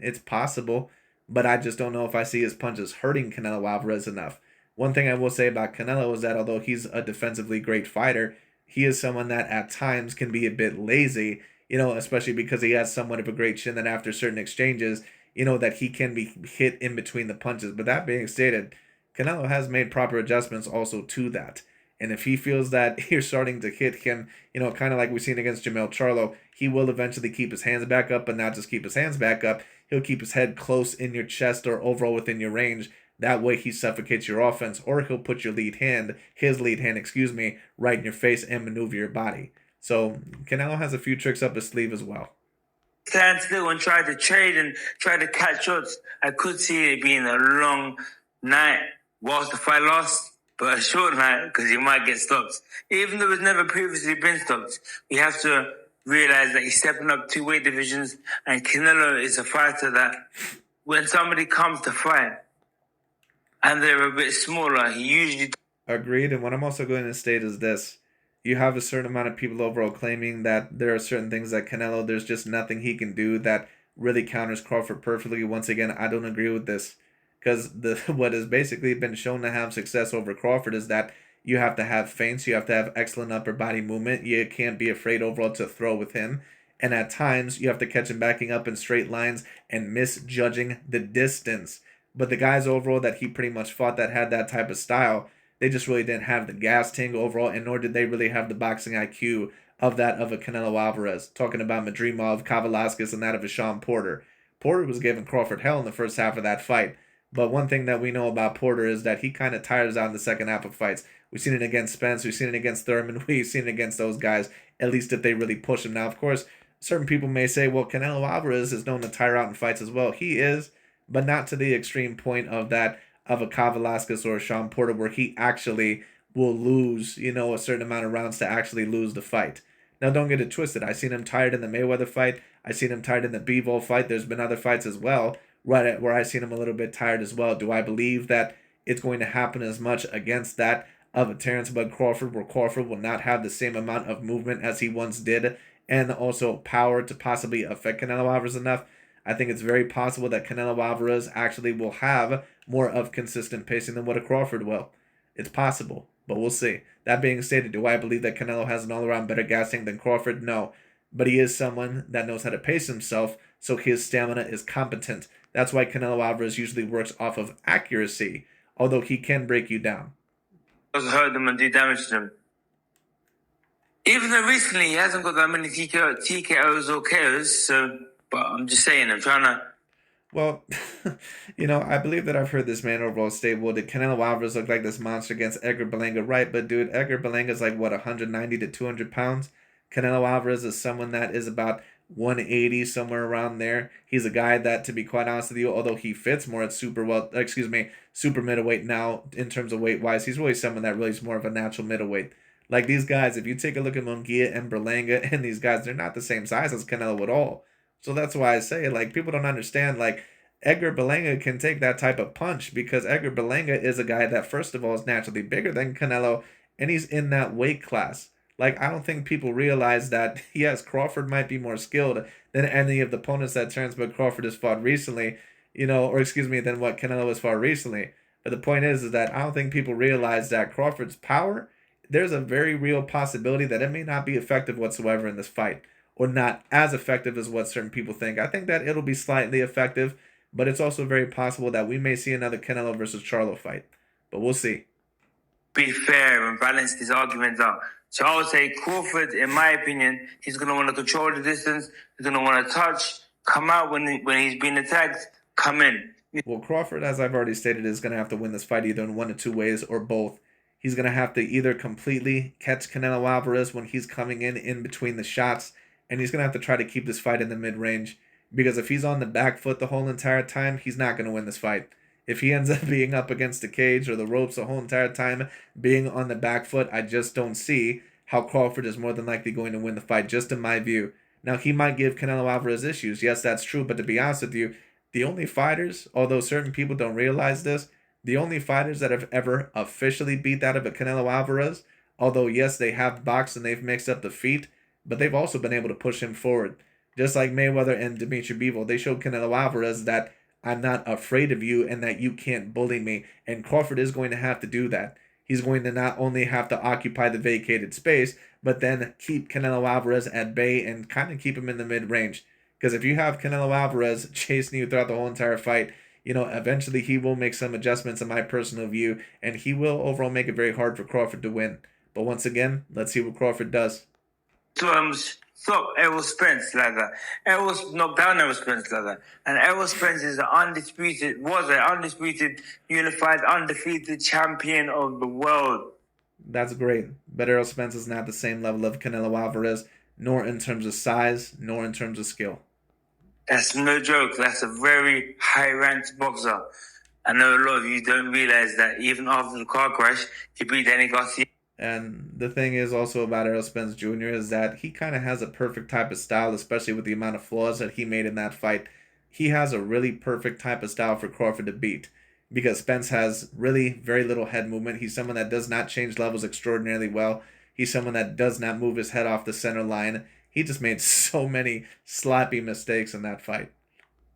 Speaker 1: It's possible, but I just don't know if I see his punches hurting Canelo Alvarez enough. One thing I will say about Canelo is that although he's a defensively great fighter, he is someone that at times can be a bit lazy, especially because he has somewhat of a great chin that after certain exchanges, that he can be hit in between the punches. But that being stated, Canelo has made proper adjustments also to that. And if he feels that you're starting to hit him, kind of like we've seen against Jamel Charlo, he will eventually keep his hands back up, but not just keep his hands back up. He'll keep his head close in your chest or overall within your range. That way he suffocates your offense, or he'll put his lead hand, right in your face and maneuver your body. So Canelo has a few tricks up his sleeve as well.
Speaker 2: Stand still and try to trade and try to catch shots. I could see it being a long night whilst the fight lasts, but a short night because you might get stopped. Even though it's never previously been stopped, we have to realize that he's stepping up 2 weight divisions, and Canelo is a fighter that when somebody comes to fight and they're a bit smaller, he usually...
Speaker 1: Agreed, and what I'm also going to state is this. You have a certain amount of people overall claiming that there are certain things that Canelo, there's just nothing he can do that really counters Crawford perfectly. Once again, I don't agree with this, because what has basically been shown to have success over Crawford is that you have to have feints, you have to have excellent upper body movement, you can't be afraid overall to throw with him, and at times you have to catch him backing up in straight lines and misjudging the distance. But the guys overall that he pretty much fought that had that type of style, they just really didn't have the gas tank overall, and nor did they really have the boxing IQ of that of a Canelo Alvarez. Talking about Madrimov, Kavalauskas, and that of a Sean Porter. Porter was giving Crawford hell in the first half of that fight. But one thing that we know about Porter is that he kind of tires out in the second half of fights. We've seen it against Spence. We've seen it against Thurman. We've seen it against those guys, at least if they really push him. Now, of course, certain people may say, well, Canelo Alvarez is known to tire out in fights as well. He is, but not to the extreme point of that of a Kavalauskas or a Sean Porter where he actually will lose, a certain amount of rounds to actually lose the fight. Now, don't get it twisted. I seen him tired in the Mayweather fight. I seen him tired in the Bivol fight. There's been other fights as well where I seen him a little bit tired as well. Do I believe that it's going to happen as much against that of a Terence Bud Crawford, where Crawford will not have the same amount of movement as he once did, and also power to possibly affect Canelo Alvarez enough? I think it's very possible that Canelo Alvarez actually will have more of consistent pacing than what a Crawford will. It's possible, but we'll see. That being stated, do I believe that Canelo has an all-around better gas tank than Crawford? No. But he is someone that knows how to pace himself, so his stamina is competent. That's why Canelo Alvarez usually works off of accuracy, although he can break you down.
Speaker 2: Hurt them and do damage to them. Even though recently he hasn't got that many TKOs or KOs, so, but I'm just saying, I'm trying to...
Speaker 1: Well, I believe that I've heard this man overall state, well, did Canelo Alvarez look like this monster against Edgar Berlanga? Right, but dude, Edgar Berlanga is like, what, 190 to 200 pounds? Canelo Alvarez is someone that is about 180, somewhere around there. He's a guy that, to be quite honest with you, although he fits more at super middleweight now in terms of weight-wise, he's really someone that really is more of a natural middleweight. Like these guys, if you take a look at Munguia and Berlanga and these guys, they're not the same size as Canelo at all. So that's why I say, like, people don't understand, like, Edgar Berlanga can take that type of punch because Edgar Berlanga is a guy that, first of all, is naturally bigger than Canelo, and he's in that weight class. Like, I don't think people realize that, yes, Crawford might be more skilled than any of the opponents that Terence Crawford has fought recently, than what Canelo has fought recently. But the point is that I don't think people realize that Crawford's power, there's a very real possibility that it may not be effective whatsoever in this fight, or not as effective as what certain people think. I think that it'll be slightly effective, but it's also very possible that we may see another Canelo versus Charlo fight. But we'll see.
Speaker 2: Be fair and balance these arguments out. So I would say Crawford, in my opinion, he's going to want to control the distance. He's going to want to touch, come out when he's being attacked, come in.
Speaker 1: Well, Crawford, as I've already stated, is going to have to win this fight either in one of two ways or both. He's going to have to either completely catch Canelo Alvarez when he's coming in between the shots, and he's going to have to try to keep this fight in the mid-range, because if he's on the back foot the whole entire time, he's not going to win this fight. If he ends up being up against the cage or the ropes the whole entire time, being on the back foot, I just don't see how Crawford is more than likely going to win the fight, just in my view. Now, he might give Canelo Alvarez issues. Yes, that's true, but to be honest with you, the only fighters, although certain people don't realize this, the only fighters that have ever officially beat that of a Canelo Alvarez, although yes, they have boxed and they've mixed up the feet, but they've also been able to push him forward. Just like Mayweather and Dimitri Bivol, they showed Canelo Alvarez that I'm not afraid of you and that you can't bully me. And Crawford is going to have to do that. He's going to not only have to occupy the vacated space, but then keep Canelo Alvarez at bay and kind of keep him in the mid-range. Because if you have Canelo Alvarez chasing you throughout the whole entire fight, eventually he will make some adjustments in my personal view, and he will overall make it very hard for Crawford to win. But once again, let's see what Crawford does.
Speaker 2: Stop Errol Spence like that. Errol knocked down Errol Spence like that. And Errol Spence is an undisputed, unified, undefeated champion of the world.
Speaker 1: That's great. But Errol Spence is not the same level of Canelo Alvarez, nor in terms of size, nor in terms of skill.
Speaker 2: That's no joke. That's a very high-ranked boxer. I know a lot of you don't realize that even after the car crash, he beat Danny Garcia.
Speaker 1: And the thing is also about Errol Spence Jr. is that he kind of has a perfect type of style, especially with the amount of flaws that he made in that fight. He has a really perfect type of style for Crawford to beat, because Spence has really very little head movement. He's someone that does not change levels extraordinarily well. He's someone that does not move his head off the center line. He just made so many sloppy mistakes in that fight.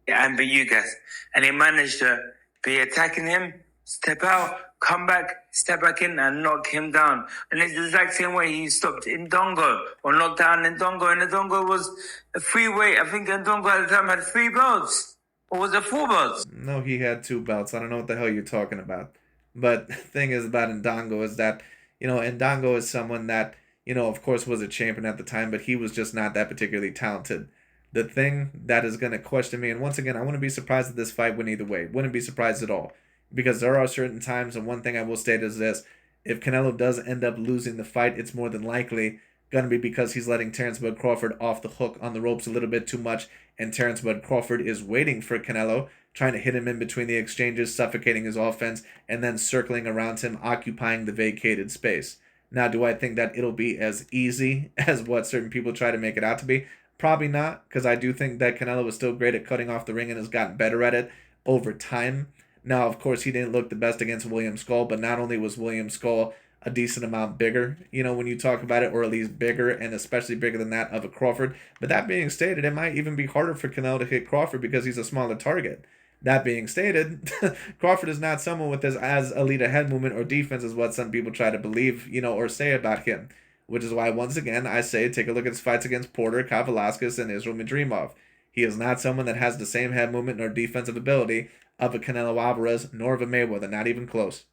Speaker 2: Yeah, and but you guys. And he managed to be attacking him, step out, come back, step back in and knock him down. And it's the exact same way he stopped Ndongo or knocked down Ndongo. And Ndongo was a free weight. I think Ndongo at the time had 3 belts. Or was it 4 belts?
Speaker 1: No, he had 2 belts. I don't know what the hell you're talking about. But the thing is about Ndongo is that, Ndongo is someone that, of course was a champion at the time, but he was just not that particularly talented. The thing that is going to question me, and once again, I wouldn't be surprised if this fight went either way. Wouldn't be surprised at all. Because there are certain times, and one thing I will state is this: if Canelo does end up losing the fight, it's more than likely going to be because he's letting Terence Bud Crawford off the hook on the ropes a little bit too much, and Terence Bud Crawford is waiting for Canelo, trying to hit him in between the exchanges, suffocating his offense, and then circling around him, occupying the vacated space. Now, do I think that it'll be as easy as what certain people try to make it out to be? Probably not, because I do think that Canelo is still great at cutting off the ring and has gotten better at it over time. Now, of course, he didn't look the best against William Skull, but not only was William Skull a decent amount bigger, when you talk about it, or at least bigger, and especially bigger than that of a Crawford. But that being stated, it might even be harder for Canelo to hit Crawford because he's a smaller target. That being stated, Crawford is not someone with as elite a head movement or defense as what some people try to believe, or say about him. Which is why, once again, I say take a look at his fights against Porter, Kyle Velasquez, and Israel Madrimov. He is not someone that has the same head movement nor defensive ability of a Canelo Alvarez nor of a Mayweather, not even close.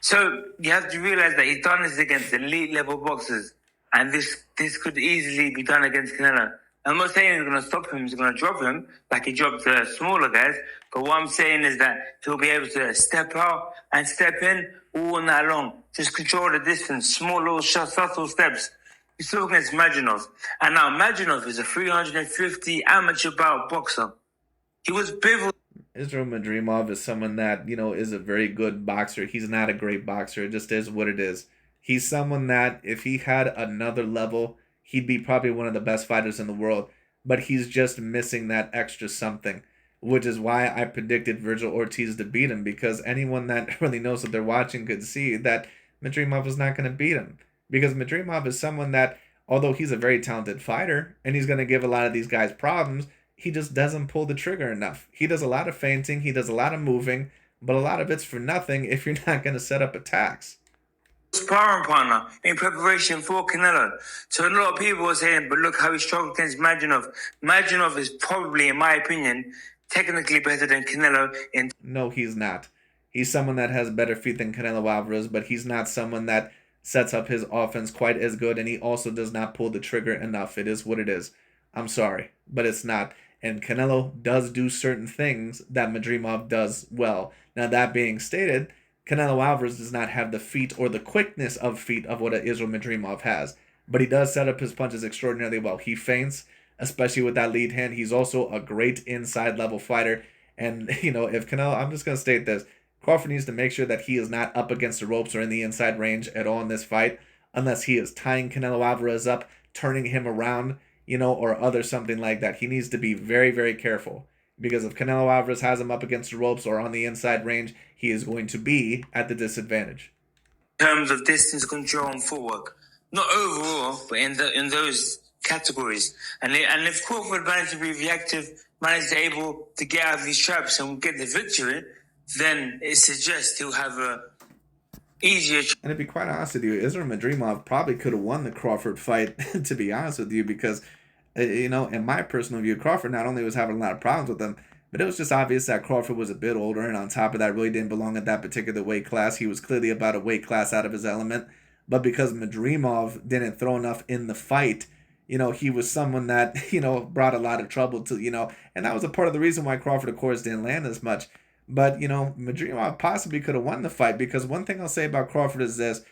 Speaker 2: So you have to realize that he's done this against elite level boxers, and this could easily be done against Canelo. I'm not saying he's going to stop him, he's going to drop him like he dropped the smaller guys, but what I'm saying is that he'll be able to step out and step in all night long. Just control the distance, small little subtle steps. He's still against Maginov. And now Maginov is a 350 amateur bout boxer. He was pivotal.
Speaker 1: Israel Madrimov is someone that, is a very good boxer. He's not a great boxer. It just is what it is. He's someone that, if he had another level, he'd be probably one of the best fighters in the world. But he's just missing that extra something, which is why I predicted Virgil Ortiz to beat him, because anyone that really knows what they're watching could see that Madrimov is not going to beat him. Because Madrimov is someone that, although he's a very talented fighter, and he's going to give a lot of these guys problems, he just doesn't pull the trigger enough. He does a lot of feinting, he does a lot of moving, but a lot of it's for nothing if you're not going to set up attacks.
Speaker 2: Sparring partner in preparation for Canelo. So a lot of people are saying, but look how he struggled against Maginov. Maginov is probably, in my opinion, technically better than Canelo.
Speaker 1: No, he's not. He's someone that has better feet than Canelo Alvarez, but he's not someone that sets up his offense quite as good, and he also does not pull the trigger enough. It is what it is. I'm sorry, but it's not. And Canelo does do certain things that Madrimov does well. Now, that being stated, Canelo Alvarez does not have the feet or the quickness of feet of what Israel Madrimov has. But he does set up his punches extraordinarily well. He feints, especially with that lead hand. He's also a great inside level fighter. And, if Canelo, I'm just going to state this: Crawford needs to make sure that he is not up against the ropes or in the inside range at all in this fight, unless he is tying Canelo Alvarez up, turning him around, or other something like that. He needs to be very, very careful, because if Canelo Alvarez has him up against the ropes or on the inside range, he is going to be at the disadvantage.
Speaker 2: In terms of distance control and footwork, not overall, but in those categories. And if Crawford managed to be reactive, managed to able to get out of these traps and get the victory, then it suggests he'll have a easier.
Speaker 1: And to be quite honest with you, Israel Madrimov probably could have won the Crawford fight, to be honest with you, because, in my personal view, Crawford not only was having a lot of problems with him, but it was just obvious that Crawford was a bit older, and on top of that, really didn't belong at that particular weight class. He was clearly about a weight class out of his element. But because Madrimov didn't throw enough in the fight, he was someone that, brought a lot of trouble to, and that was a part of the reason why Crawford, of course, didn't land as much. But, Madrimov possibly could have won the fight, because one thing I'll say about Crawford is this: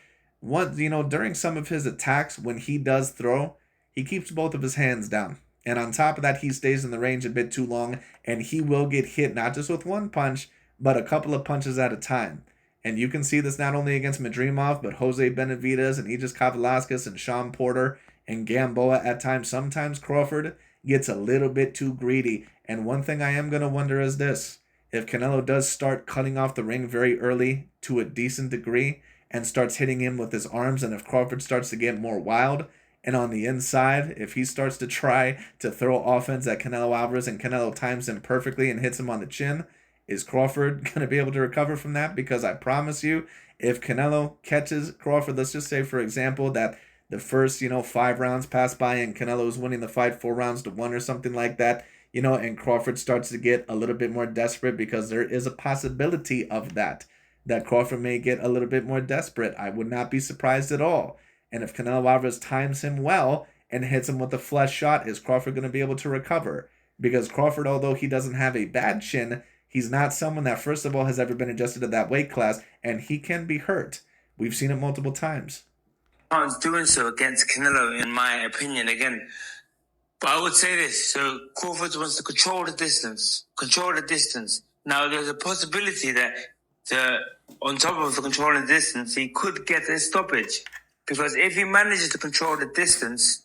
Speaker 1: during some of his attacks, when he does throw, he keeps both of his hands down. And on top of that, he stays in the range a bit too long, and he will get hit not just with one punch, but a couple of punches at a time. And you can see this not only against Madrimov, but Jose Benavidez and Aegis Velasquez and Sean Porter and Gamboa at times. Sometimes Crawford gets a little bit too greedy. And one thing I am going to wonder is this: if Canelo does start cutting off the ring very early to a decent degree and starts hitting him with his arms, and if Crawford starts to get more wild, and on the inside, if he starts to try to throw offense at Canelo Alvarez and Canelo times him perfectly and hits him on the chin, is Crawford going to be able to recover from that? Because I promise you, if Canelo catches Crawford, let's just say, for example, that the first, 5 rounds pass by and Canelo's winning the fight 4 rounds to 1 or something like that, and Crawford starts to get a little bit more desperate, because there is a possibility of that Crawford may get a little bit more desperate. I would not be surprised at all. And if Canelo Alvarez times him well and hits him with a flush shot, is Crawford going to be able to recover? Because Crawford, although he doesn't have a bad chin, he's not someone that, first of all, has ever been adjusted to that weight class, and he can be hurt. We've seen it multiple times.
Speaker 2: Doing so against Canelo, in my opinion, again. But I would say this: so Crawford wants to control the distance. Now, there's a possibility that on top of the controlling the distance, he could get a stoppage, because if he manages to control the distance,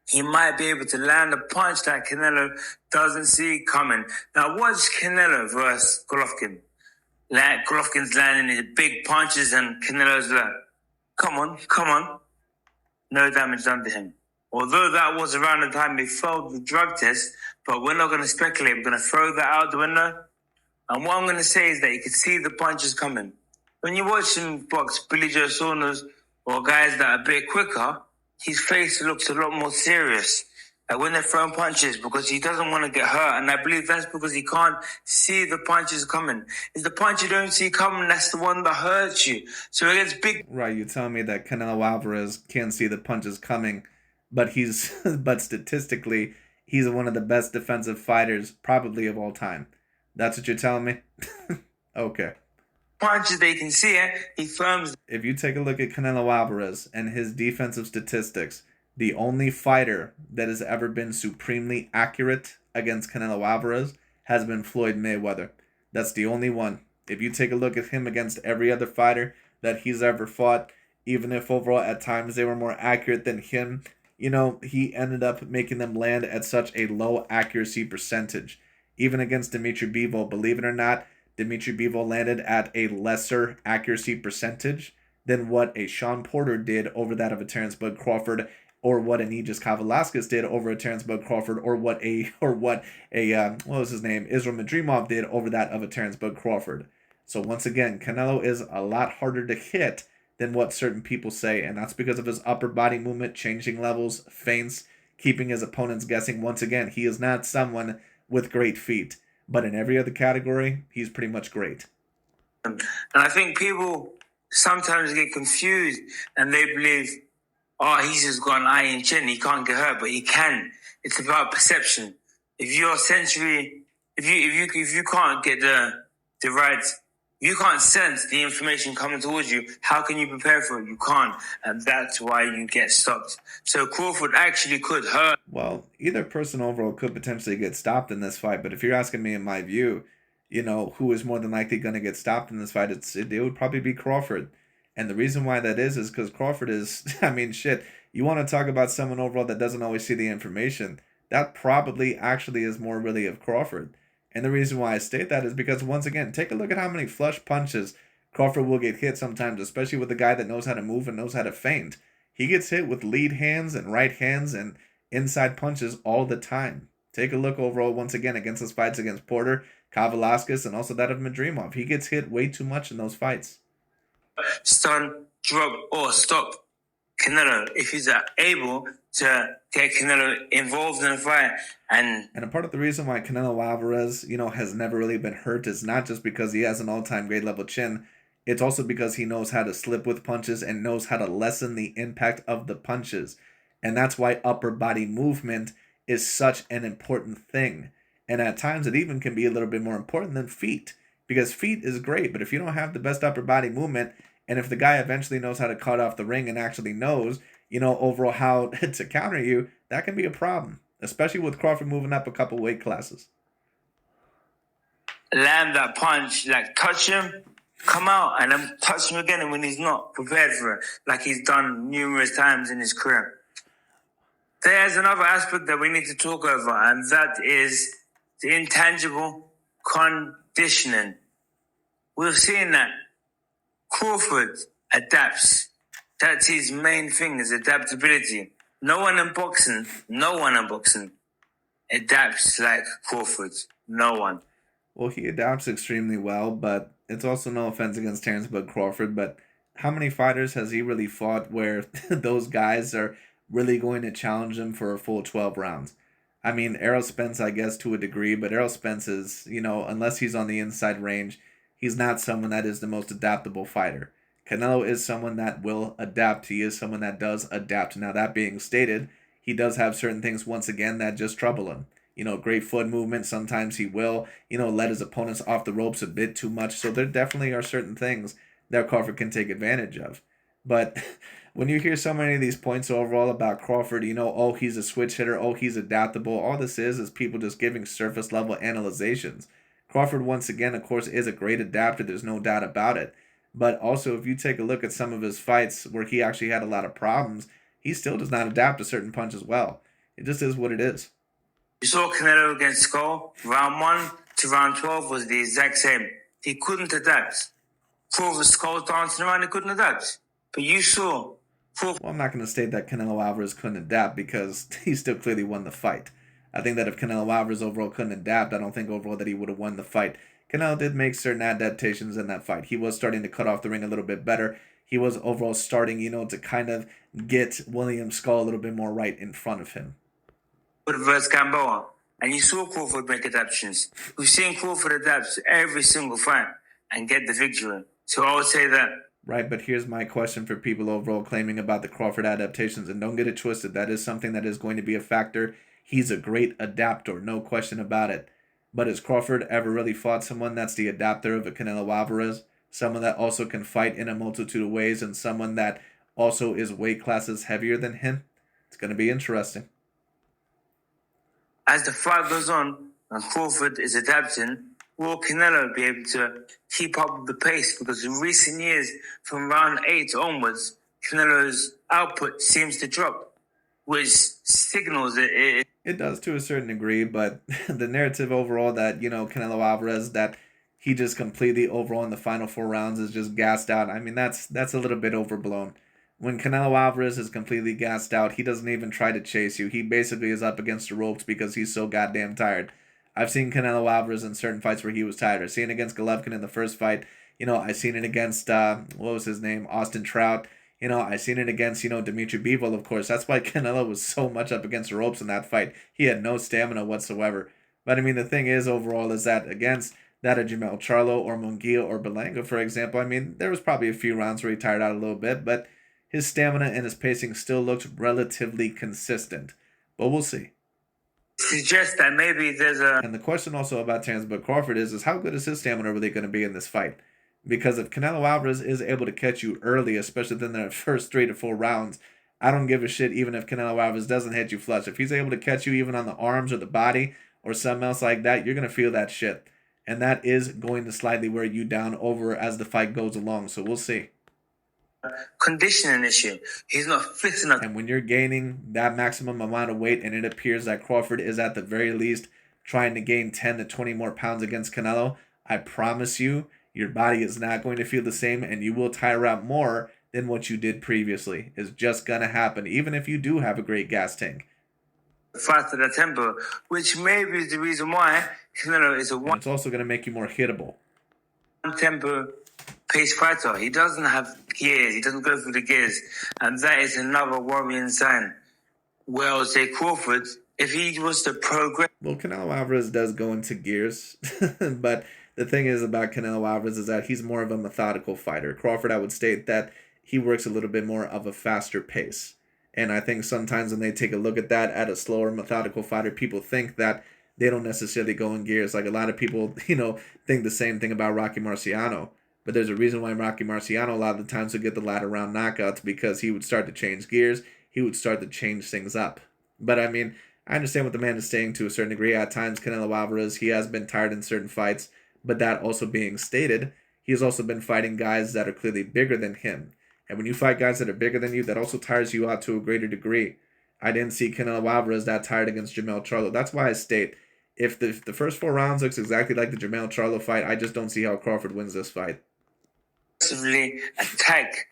Speaker 2: he might be able to land a punch that Canelo doesn't see coming. Now, watch Canelo versus Golovkin. Like, Golovkin's landing his big punches, and Canelo's like, come on. No damage done to him. Although that was around the time he failed the drug test, but we're not going to speculate. We're going to throw that out the window. And what I'm going to say is that you can see the punches coming. When you're watching box Billy Joe Saunders or guys that are a bit quicker, his face looks a lot more serious when they're throwing punches, because he doesn't want to get hurt. And I believe that's because he can't see the punches coming. If the punch you don't see coming, that's the one that hurts you. So against big...
Speaker 1: Right, you're telling me that Canelo Alvarez can't see the punches coming, but but statistically, he's one of the best defensive fighters probably of all time. That's what you're telling me? Okay.
Speaker 2: Punches they can see it, he firms.
Speaker 1: If you take a look at Canelo Alvarez and his defensive statistics, the only fighter that has ever been supremely accurate against Canelo Alvarez has been Floyd Mayweather. That's the only one. If you take a look at him against every other fighter that he's ever fought, even if overall at times they were more accurate than him, he ended up making them land at such a low accuracy percentage. Even against Dimitri Bivol, believe it or not, Dimitri Bivol landed at a lesser accuracy percentage than what a Sean Porter did over that of a Terence Bud Crawford, or what an Aegis Kavalaskas did over a Terence Bud Crawford, or what what was his name, Israel Madrimov did over that of a Terence Bud Crawford. So once again, Canelo is a lot harder to hit than what certain people say, and that's because of his upper body movement, changing levels, feints, keeping his opponents guessing. Once again, he is not someone with great feet, but in every other category, he's pretty much great.
Speaker 2: And I think people sometimes get confused and they believe, he's just got an iron chin, he can't get hurt, but he can. It's about perception. If you're if you can't get the right, you can't sense the information coming towards you, how can you prepare for it? You can't, and that's why you get stopped. So Crawford actually could hurt.
Speaker 1: Well, either person overall could potentially get stopped in this fight, but if you're asking me in my view, who is more than likely going to get stopped in this fight, it would probably be Crawford. And the reason why that is because Crawford is, you want to talk about someone overall that doesn't always see the information, that probably actually is more really of Crawford. And the reason why I state that is because, once again, take a look at how many flush punches Crawford will get hit sometimes, especially with a guy that knows how to move and knows how to feint. He gets hit with lead hands and right hands and inside punches all the time. Take a look overall, once again, against his fights against Porter, Kavalaskas, and also that of Madrimov. He gets hit way too much in those fights.
Speaker 2: Stun, drop, or stop Canelo if he's able to get Canelo involved in a fight. And
Speaker 1: a part of the reason why Canelo Alvarez, has never really been hurt is not just because he has an all-time grade level chin. It's also because he knows how to slip with punches and knows how to lessen the impact of the punches. And that's why upper body movement is such an important thing. And at times it even can be a little bit more important than feet. Because feet is great, but if you don't have the best upper body movement, and if the guy eventually knows how to cut off the ring and actually knows, overall how to counter you, that can be a problem. Especially with Crawford moving up a couple weight classes.
Speaker 2: Land that punch, touch him, come out, and then touch him again when he's not prepared for it, like he's done numerous times in his career. There's another aspect that we need to talk over, and that is the intangible conditioning. We've seen that Crawford adapts. That's his main thing, is adaptability. No one in boxing adapts like Crawford. No one.
Speaker 1: Well, he adapts extremely well, but it's also no offense against Terence Bud Crawford, but how many fighters has he really fought where those guys are really going to challenge him for a full 12 rounds? I mean, Errol Spence, I guess, to a degree, but Errol Spence is, unless he's on the inside range, he's not someone that is the most adaptable fighter. Canelo is someone that will adapt. He is someone that does adapt. Now, that being stated, he does have certain things, once again, that just trouble him. Great foot movement. Sometimes he will, let his opponents off the ropes a bit too much. So there definitely are certain things that Crawford can take advantage of. But when you hear so many of these points overall about Crawford, oh, he's a switch hitter, oh, he's adaptable, all this is people just giving surface level analyzations. Crawford, once again, of course, is a great adapter. There's no doubt about it. But also, if you take a look at some of his fights where he actually had a lot of problems, he still does not adapt to certain punches well. It just is what it is.
Speaker 2: You saw Canelo against Skull. Round 1 to round 12 was the exact same. He couldn't adapt. Crawford Skull dancing around, he couldn't adapt. But you saw Crawford.
Speaker 1: Well, I'm not going to state that Canelo Alvarez couldn't adapt because he still clearly won the fight. I think that if Canelo Alvarez overall couldn't adapt, I don't think overall that he would have won the fight. Canelo did make certain adaptations in that fight. He was starting to cut off the ring a little bit better. He was overall starting, to kind of get William Skull a little bit more right in front of him.
Speaker 2: Versus Gamboa, and you saw Crawford make adaptations. We've seen Crawford adapt every single fight and get the victory. So I would say that.
Speaker 1: Right, but here's my question for people overall claiming about the Crawford adaptations, and don't get it twisted. That is something that is going to be a factor. He's a great adapter, no question about it. But has Crawford ever really fought someone that's the adapter of a Canelo Alvarez? Someone that also can fight in a multitude of ways, and someone that also is weight classes heavier than him? It's going to be interesting.
Speaker 2: As the fight goes on and Crawford is adapting, will Canelo be able to keep up with the pace? Because in recent years, from round 8 onwards, Canelo's output seems to drop, which signals it.
Speaker 1: It does to a certain degree, but the narrative overall that, Canelo Alvarez, that he just completely overall in the final 4 rounds is just gassed out. I mean, that's a little bit overblown. When Canelo Alvarez is completely gassed out, he doesn't even try to chase you. He basically is up against the ropes because he's so goddamn tired. I've seen Canelo Alvarez in certain fights where he was tired. I've seen it against Golovkin in the first fight. I've seen it against, what was his name, Austin Trout. I've seen it against, Dimitri Bivol, of course. That's why Canelo was so much up against the ropes in that fight. He had no stamina whatsoever. But, I mean, the thing is, overall, is that against that of Jamel Charlo or Munguia or Berlanga, for example, I mean, there was probably a few rounds where he tired out a little bit, but his stamina and his pacing still looked relatively consistent. But we'll see.
Speaker 2: Suggests that maybe there's a.
Speaker 1: And the question also about Terence Crawford is how good is his stamina really going to be in this fight? Because if Canelo Alvarez is able to catch you early, especially within the first 3 to 4 rounds, I don't give a shit even if Canelo Alvarez doesn't hit you flush. If he's able to catch you even on the arms or the body or something else like that, you're going to feel that shit. And that is going to slightly wear you down over as the fight goes along. So we'll see.
Speaker 2: Conditioning issue. He's not fit enough.
Speaker 1: And when you're gaining that maximum amount of weight, and it appears that Crawford is at the very least trying to gain 10 to 20 more pounds against Canelo, I promise you, your body is not going to feel the same, and you will tire out more than what you did previously. It's just going to happen, even if you do have a great gas tank.
Speaker 2: Faster the tempo, which maybe is the reason why Canelo is a
Speaker 1: And it's also going to make you more hittable.
Speaker 2: Tempo pace fighter. He doesn't have gears. He doesn't go through the gears. And that is another worrying sign. Well, say Crawford, if he was to progress.
Speaker 1: Well, Canelo Alvarez does go into gears. But the thing is about Canelo Alvarez is that he's more of a methodical fighter. Crawford, I would state that he works a little bit more of a faster pace. And I think sometimes when they take a look at that at a slower, methodical fighter, people think that they don't necessarily go in gears. Like a lot of people, think the same thing about Rocky Marciano. But there's a reason why Rocky Marciano a lot of the times would get the latter round knockouts, because he would start to change gears. He would start to change things up. But I mean, I understand what the man is saying to a certain degree. At times, Canelo Alvarez, he has been tired in certain fights. But that also being stated, he has also been fighting guys that are clearly bigger than him. And when you fight guys that are bigger than you, that also tires you out to a greater degree. I didn't see Canelo Alvarez that tired against Jamel Charlo. That's why I state, if the first 4 rounds looks exactly like the Jamel Charlo fight, I just don't see how Crawford wins this fight.
Speaker 2: Attack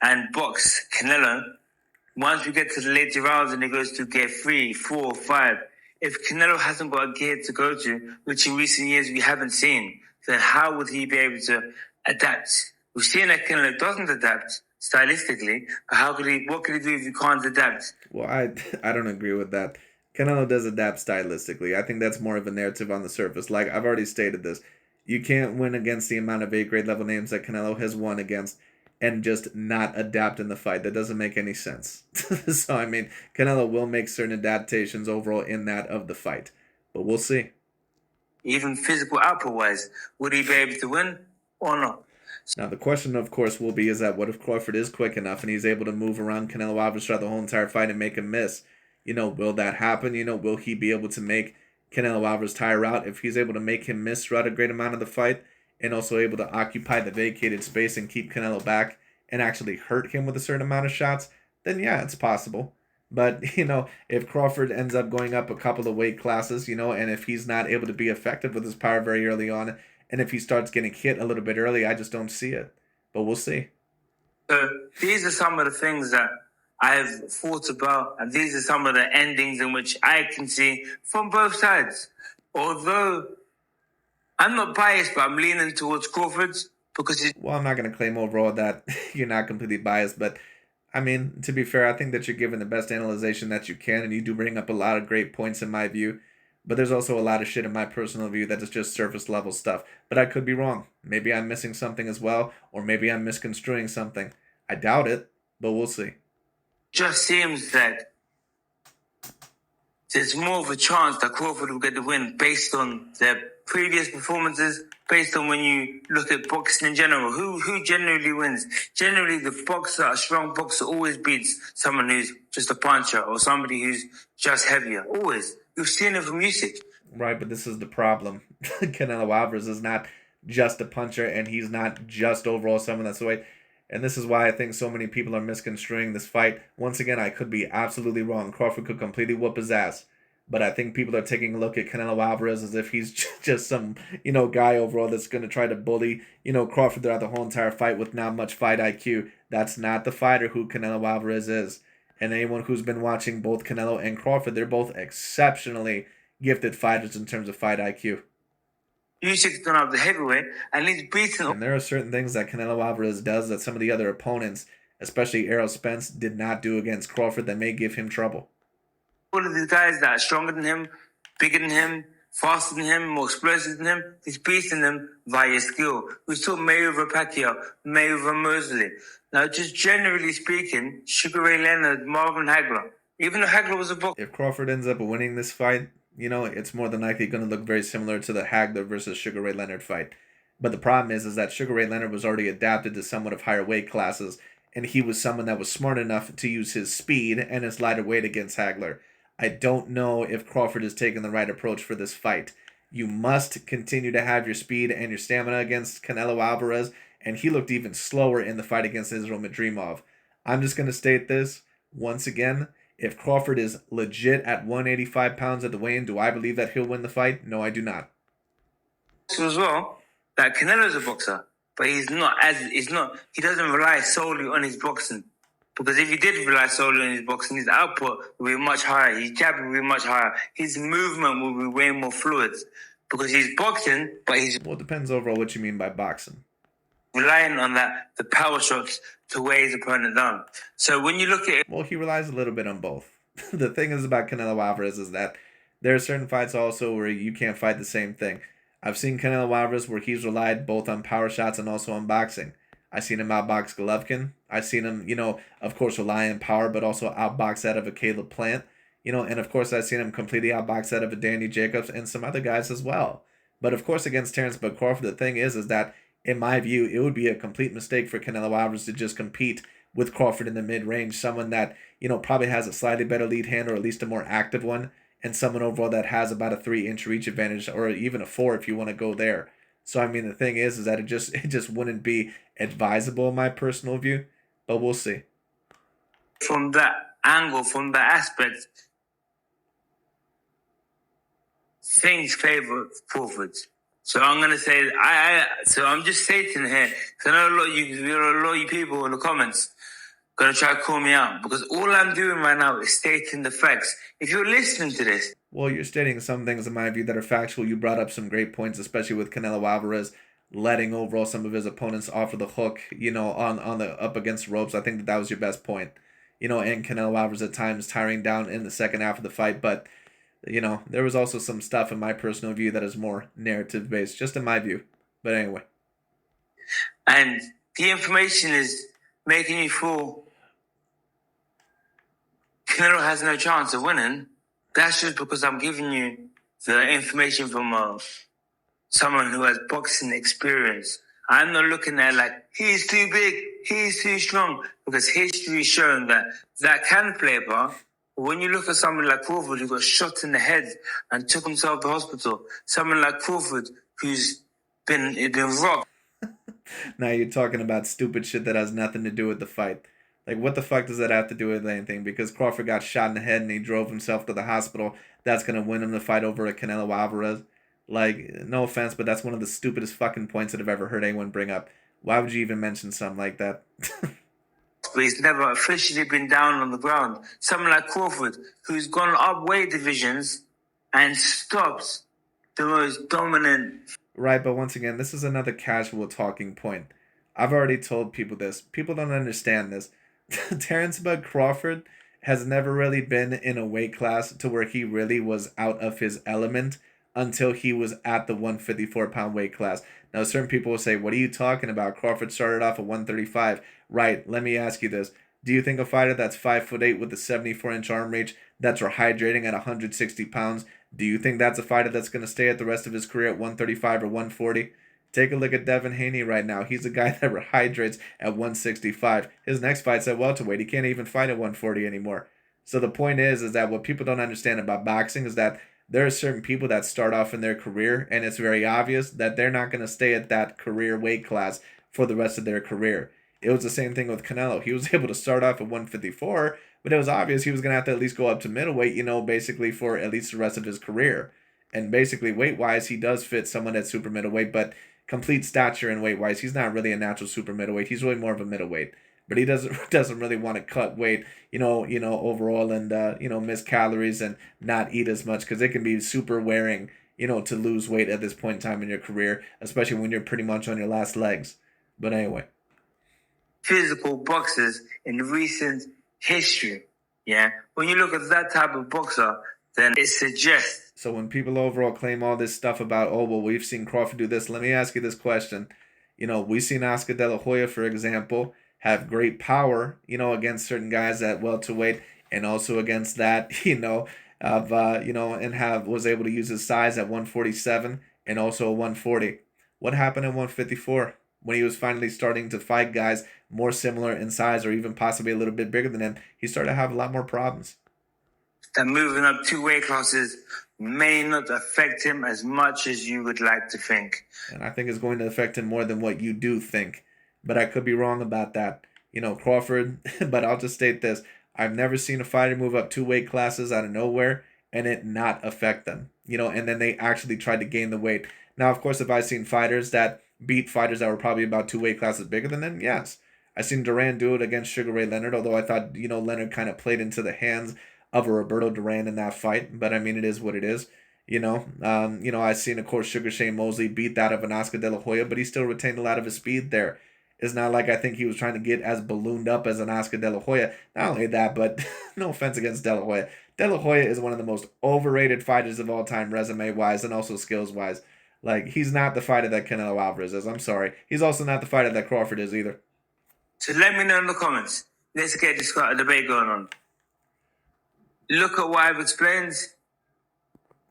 Speaker 2: and box Canelo. Once we get to the later rounds and it goes to gear 3, 4, 5, if Canelo hasn't got a gear to go to, which in recent years we haven't seen, then how would he be able to adapt? We've seen that Canelo doesn't adapt stylistically, but what could he do if he can't adapt?
Speaker 1: Well, I don't agree with that. Canelo does adapt stylistically. I think that's more of a narrative on the surface. Like I've already stated this, you can't win against the amount of A-grade level names that Canelo has won against and just not adapt in the fight. That doesn't make any sense. So I mean, Canelo will make certain adaptations overall in that of the fight, but we'll see.
Speaker 2: Even physical output wise, would he be able to win or not?
Speaker 1: Now the question, of course, will be is that what if Crawford is quick enough and he's able to move around Canelo Alvarez throughout the whole entire fight and make him miss? Will that happen? Will he be able to make Canelo Alvarez tire out if he's able to make him miss throughout a great amount of the fight and also able to occupy the vacated space and keep Canelo back and actually hurt him with a certain amount of shots? Then yeah, it's possible. But, if Crawford ends up going up a couple of weight classes, and if he's not able to be effective with his power very early on, and if he starts getting hit a little bit early, I just don't see it. But we'll see.
Speaker 2: So these are some of the things that I've thought about, and these are some of the endings in which I can see from both sides. Although I'm not biased, but I'm leaning towards Crawford's because
Speaker 1: Well, I'm not going to claim overall that you're not completely biased, but I mean, to be fair, I think that you're giving the best analyzation that you can, and you do bring up a lot of great points in my view. But there's also a lot of shit in my personal view that is just surface level stuff. But I could be wrong. Maybe I'm missing something as well, or maybe I'm misconstruing something. I doubt it, but we'll see.
Speaker 2: just seems that there's more of a chance that Crawford will get the win based on their previous performances, based on when you look at boxing in general. Who generally wins? Generally, the boxer, a strong boxer, always beats someone who's just a puncher or somebody who's just heavier. Always. You've seen it from Usyk.
Speaker 1: Right, but this is the problem. Canelo Alvarez is not just a puncher, and he's not just overall someone that's the way. And this is why I think so many people are misconstruing this fight. Once again, I could be absolutely wrong. Crawford could completely whoop his ass. But I think people are taking a look at Canelo Alvarez as if he's just some, guy overall that's going to try to bully, Crawford throughout the whole entire fight with not much fight IQ. That's not the fighter who Canelo Alvarez is. And anyone who's been watching both Canelo and Crawford, they're both exceptionally gifted fighters in terms of fight IQ.
Speaker 2: Usyk's gone up the heavyweight and he's beaten.
Speaker 1: And there are certain things that Canelo Alvarez does that some of the other opponents, especially Errol Spence, did not do against Crawford that may give him trouble.
Speaker 2: All of these guys that are stronger than him, bigger than him, faster than him, more explosive than him, he's beating them via skill. We saw Mayweather Pacquiao, Mayweather Mosley. Now, just generally speaking, Sugar Ray Leonard, Marvin Hagler, even though Hagler was a boxer.
Speaker 1: If Crawford ends up winning this fight, it's more than likely going to look very similar to the Hagler versus Sugar Ray Leonard fight. But the problem is that Sugar Ray Leonard was already adapted to somewhat of higher weight classes, and he was someone that was smart enough to use his speed and his lighter weight against Hagler. I don't know if Crawford is taking the right approach for this fight. You must continue to have your speed and your stamina against Canelo Alvarez, and he looked even slower in the fight against Israel Madrimov. I'm just going to state this once again. If Crawford is legit at 185 pounds at the weigh-in, do I believe that he'll win the fight? No, I do not.
Speaker 2: As well, that Canelo's a boxer, but he doesn't rely solely on his boxing. Because if he did rely solely on his boxing, his output will be much higher. His jab will be much higher. His movement will be way more fluid. Because he's boxing, but he's...
Speaker 1: Well, it depends overall what you mean by boxing.
Speaker 2: Relying on the power shots to weigh his opponent down. So when you look at it...
Speaker 1: Well, he relies a little bit on both. The thing is about Canelo Alvarez is that there are certain fights also where you can't fight the same thing. I've seen Canelo Alvarez where he's relied both on power shots and also on boxing. I've seen him outbox Golovkin. I've seen him, of course, rely on power, but also outbox out of a Caleb Plant. And of course, I've seen him completely outbox out of a Danny Jacobs and some other guys as well. But of course, against Terence Crawford, the thing is that, in my view, it would be a complete mistake for Canelo Alvarez to just compete with Crawford in the mid-range, someone that, probably has a slightly better lead hand or at least a more active one, and someone overall that has about a 3-inch reach advantage or even a 4 if you want to go there. So, I mean, the thing is that it just wouldn't be advisable in my personal view, but we'll see.
Speaker 2: From that angle, from that aspect, things favor Crawford. So I'm going to say, so I'm just stating here, because I know a lot of you people in the comments going to try to call me out, because all I'm doing right now is stating the facts. If you're listening to this...
Speaker 1: Well, you're stating some things in my view that are factual. You brought up some great points, especially with Canelo Alvarez letting overall some of his opponents offer the hook, on the up against ropes. I think that was your best point. And Canelo Alvarez at times tiring down in the second half of the fight. But, there was also some stuff in my personal view that is more narrative based, just in my view. But anyway.
Speaker 2: And the information is making you feel Canelo has no chance of winning. That's just because I'm giving you the information from someone who has boxing experience. I'm not looking at like, he's too big, he's too strong, because history is showing that can play a part. When you look at someone like Crawford, who got shot in the head and took himself to hospital, someone like Crawford, who's been rocked.
Speaker 1: Now you're talking about stupid shit that has nothing to do with the fight. Like, what the fuck does that have to do with anything? Because Crawford got shot in the head and he drove himself to the hospital. That's going to win him the fight over a Canelo Alvarez. Like, no offense, but that's one of the stupidest fucking points that I've ever heard anyone bring up. Why would you even mention something like that?
Speaker 2: But he's never officially been down on the ground. Someone like Crawford, who's gone up weight divisions and stops the most dominant.
Speaker 1: Right, but once again, this is another casual talking point. I've already told people this. People don't understand this. Terence Crawford has never really been in a weight class to where he really was out of his element until he was at the 154-pound weight class. Now, certain people will say, what are you talking about? Crawford started off at 135. Right, let me ask you this. Do you think a fighter that's 5'8" with a 74-inch arm reach, that's rehydrating at 160 pounds, do you think that's a fighter that's going to stay at the rest of his career at 135 or 140? Take a look at Devin Haney right now. He's a guy that rehydrates at 165. His next fight's at welterweight. He can't even fight at 140 anymore. So the point is that what people don't understand about boxing is that there are certain people that start off in their career, and it's very obvious that they're not going to stay at that career weight class for the rest of their career. It was the same thing with Canelo. He was able to start off at 154, but it was obvious he was going to have to at least go up to middleweight, basically for at least the rest of his career. And basically, weight-wise, he does fit someone at super middleweight, but complete stature and weight-wise, he's not really a natural super middleweight. He's really more of a middleweight. But he doesn't really want to cut weight, overall, and miss calories and not eat as much, because it can be super wearing, to lose weight at this point in time in your career, especially when you're pretty much on your last legs. But anyway.
Speaker 2: Physical boxers in recent history. Yeah, when you look at that type of boxer, then it suggests.
Speaker 1: So when people overall claim all this stuff about, oh, well, we've seen Crawford do this, let me ask you this question. We've seen Oscar De La Hoya, for example, have great power, against certain guys at welterweight, and also against that, was able to use his size at 147 and also 140. What happened at 154 when he was finally starting to fight guys more similar in size or even possibly a little bit bigger than him? He started to have a lot more problems.
Speaker 2: That moving up 2 weight classes may not affect him as much as you would like to think.
Speaker 1: And I think it's going to affect him more than what you do think. But I could be wrong about that. Crawford, but I'll just state this. I've never seen a fighter move up 2 weight classes out of nowhere and it not affect them. And then they actually tried to gain the weight. Now, of course, if I've seen fighters that beat fighters that were probably about 2 weight classes bigger than them, yes. I've seen Duran do it against Sugar Ray Leonard, although I thought, Leonard kind of played into the hands of a Roberto Duran in that fight. But I mean, it is what it is. I've seen, of course, Sugar Shane Mosley beat that of an Oscar De La Hoya, but he still retained a lot of his speed there. It's not like I think he was trying to get as ballooned up as an Oscar De La Hoya. Not only that, but no offense against De La Hoya. De La Hoya is one of the most overrated fighters of all time, resume-wise and also skills-wise. Like, he's not the fighter that Canelo Alvarez is. I'm sorry. He's also not the fighter that Crawford is either.
Speaker 2: So let me know in the comments. Let's get this debate going on. Look at what I've explained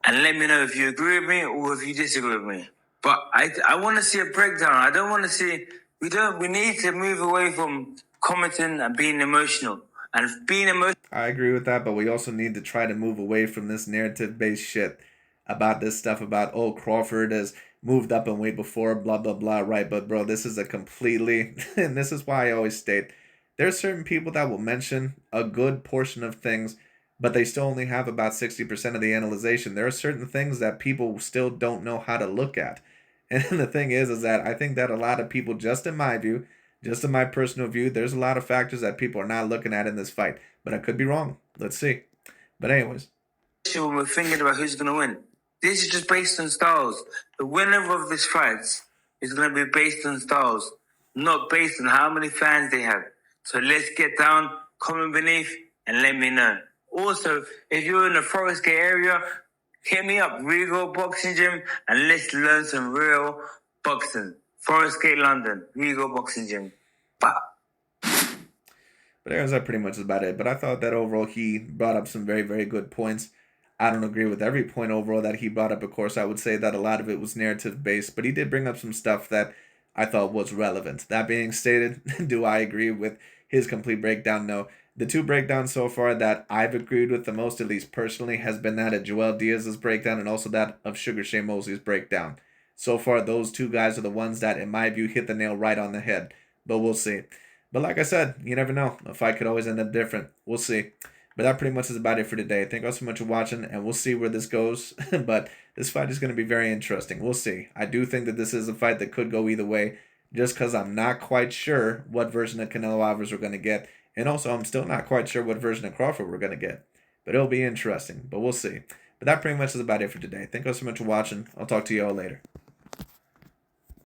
Speaker 2: and let me know if you agree with me or if you disagree with me. But I want to see a breakdown. I don't want to see... We need to move away from commenting and being emotional. And being emotional...
Speaker 1: I agree with that, but we also need to try to move away from this narrative-based shit about this stuff about, oh, Crawford has moved up in weight before, blah, blah, blah, right? But, bro, this is a completely... and this is why I always state, there are certain people that will mention a good portion of things, but they still only have about 60% of the analyzation. There are certain things that people still don't know how to look at. And the thing is that I think that a lot of people, just in my view, just in my personal view, there's a lot of factors that people are not looking at in this fight. But I could be wrong. Let's see. But anyways.
Speaker 2: When we're thinking about who's going to win, this is just based on styles. The winner of this fight is going to be based on styles, not based on how many fans they have. So let's get down, comment beneath, and let me know. Also, if you're in the Forest Gate area, Hit me up, Regal Boxing Gym, and let's learn some real boxing. Forest Gate, London, Regal Boxing Gym. Bye.
Speaker 1: But anyways, that pretty much is about it. But I thought that overall he brought up some very, very good points. I don't agree with every point overall that he brought up. Of course, I would say that a lot of it was narrative based, but he did bring up some stuff that I thought was relevant. That being stated, do I agree with his complete breakdown? No. The two breakdowns so far that I've agreed with the most, at least personally, has been that of Joel Diaz's breakdown and also that of Sugar Shane Mosley's breakdown. So far, those two guys are the ones that, in my view, hit the nail right on the head. But we'll see. But like I said, you never know. A fight could always end up different. We'll see. But that pretty much is about it for today. Thank you all so much for watching, and we'll see where this goes. But this fight is going to be very interesting. We'll see. I do think that this is a fight that could go either way, just because I'm not quite sure what version of Canelo Alvarez we're going to get. And also, I'm still not quite sure what version of Crawford we're going to get. But it'll be interesting. But we'll see. But that pretty much is about it for today. Thank you all so much for watching. I'll talk to you all later.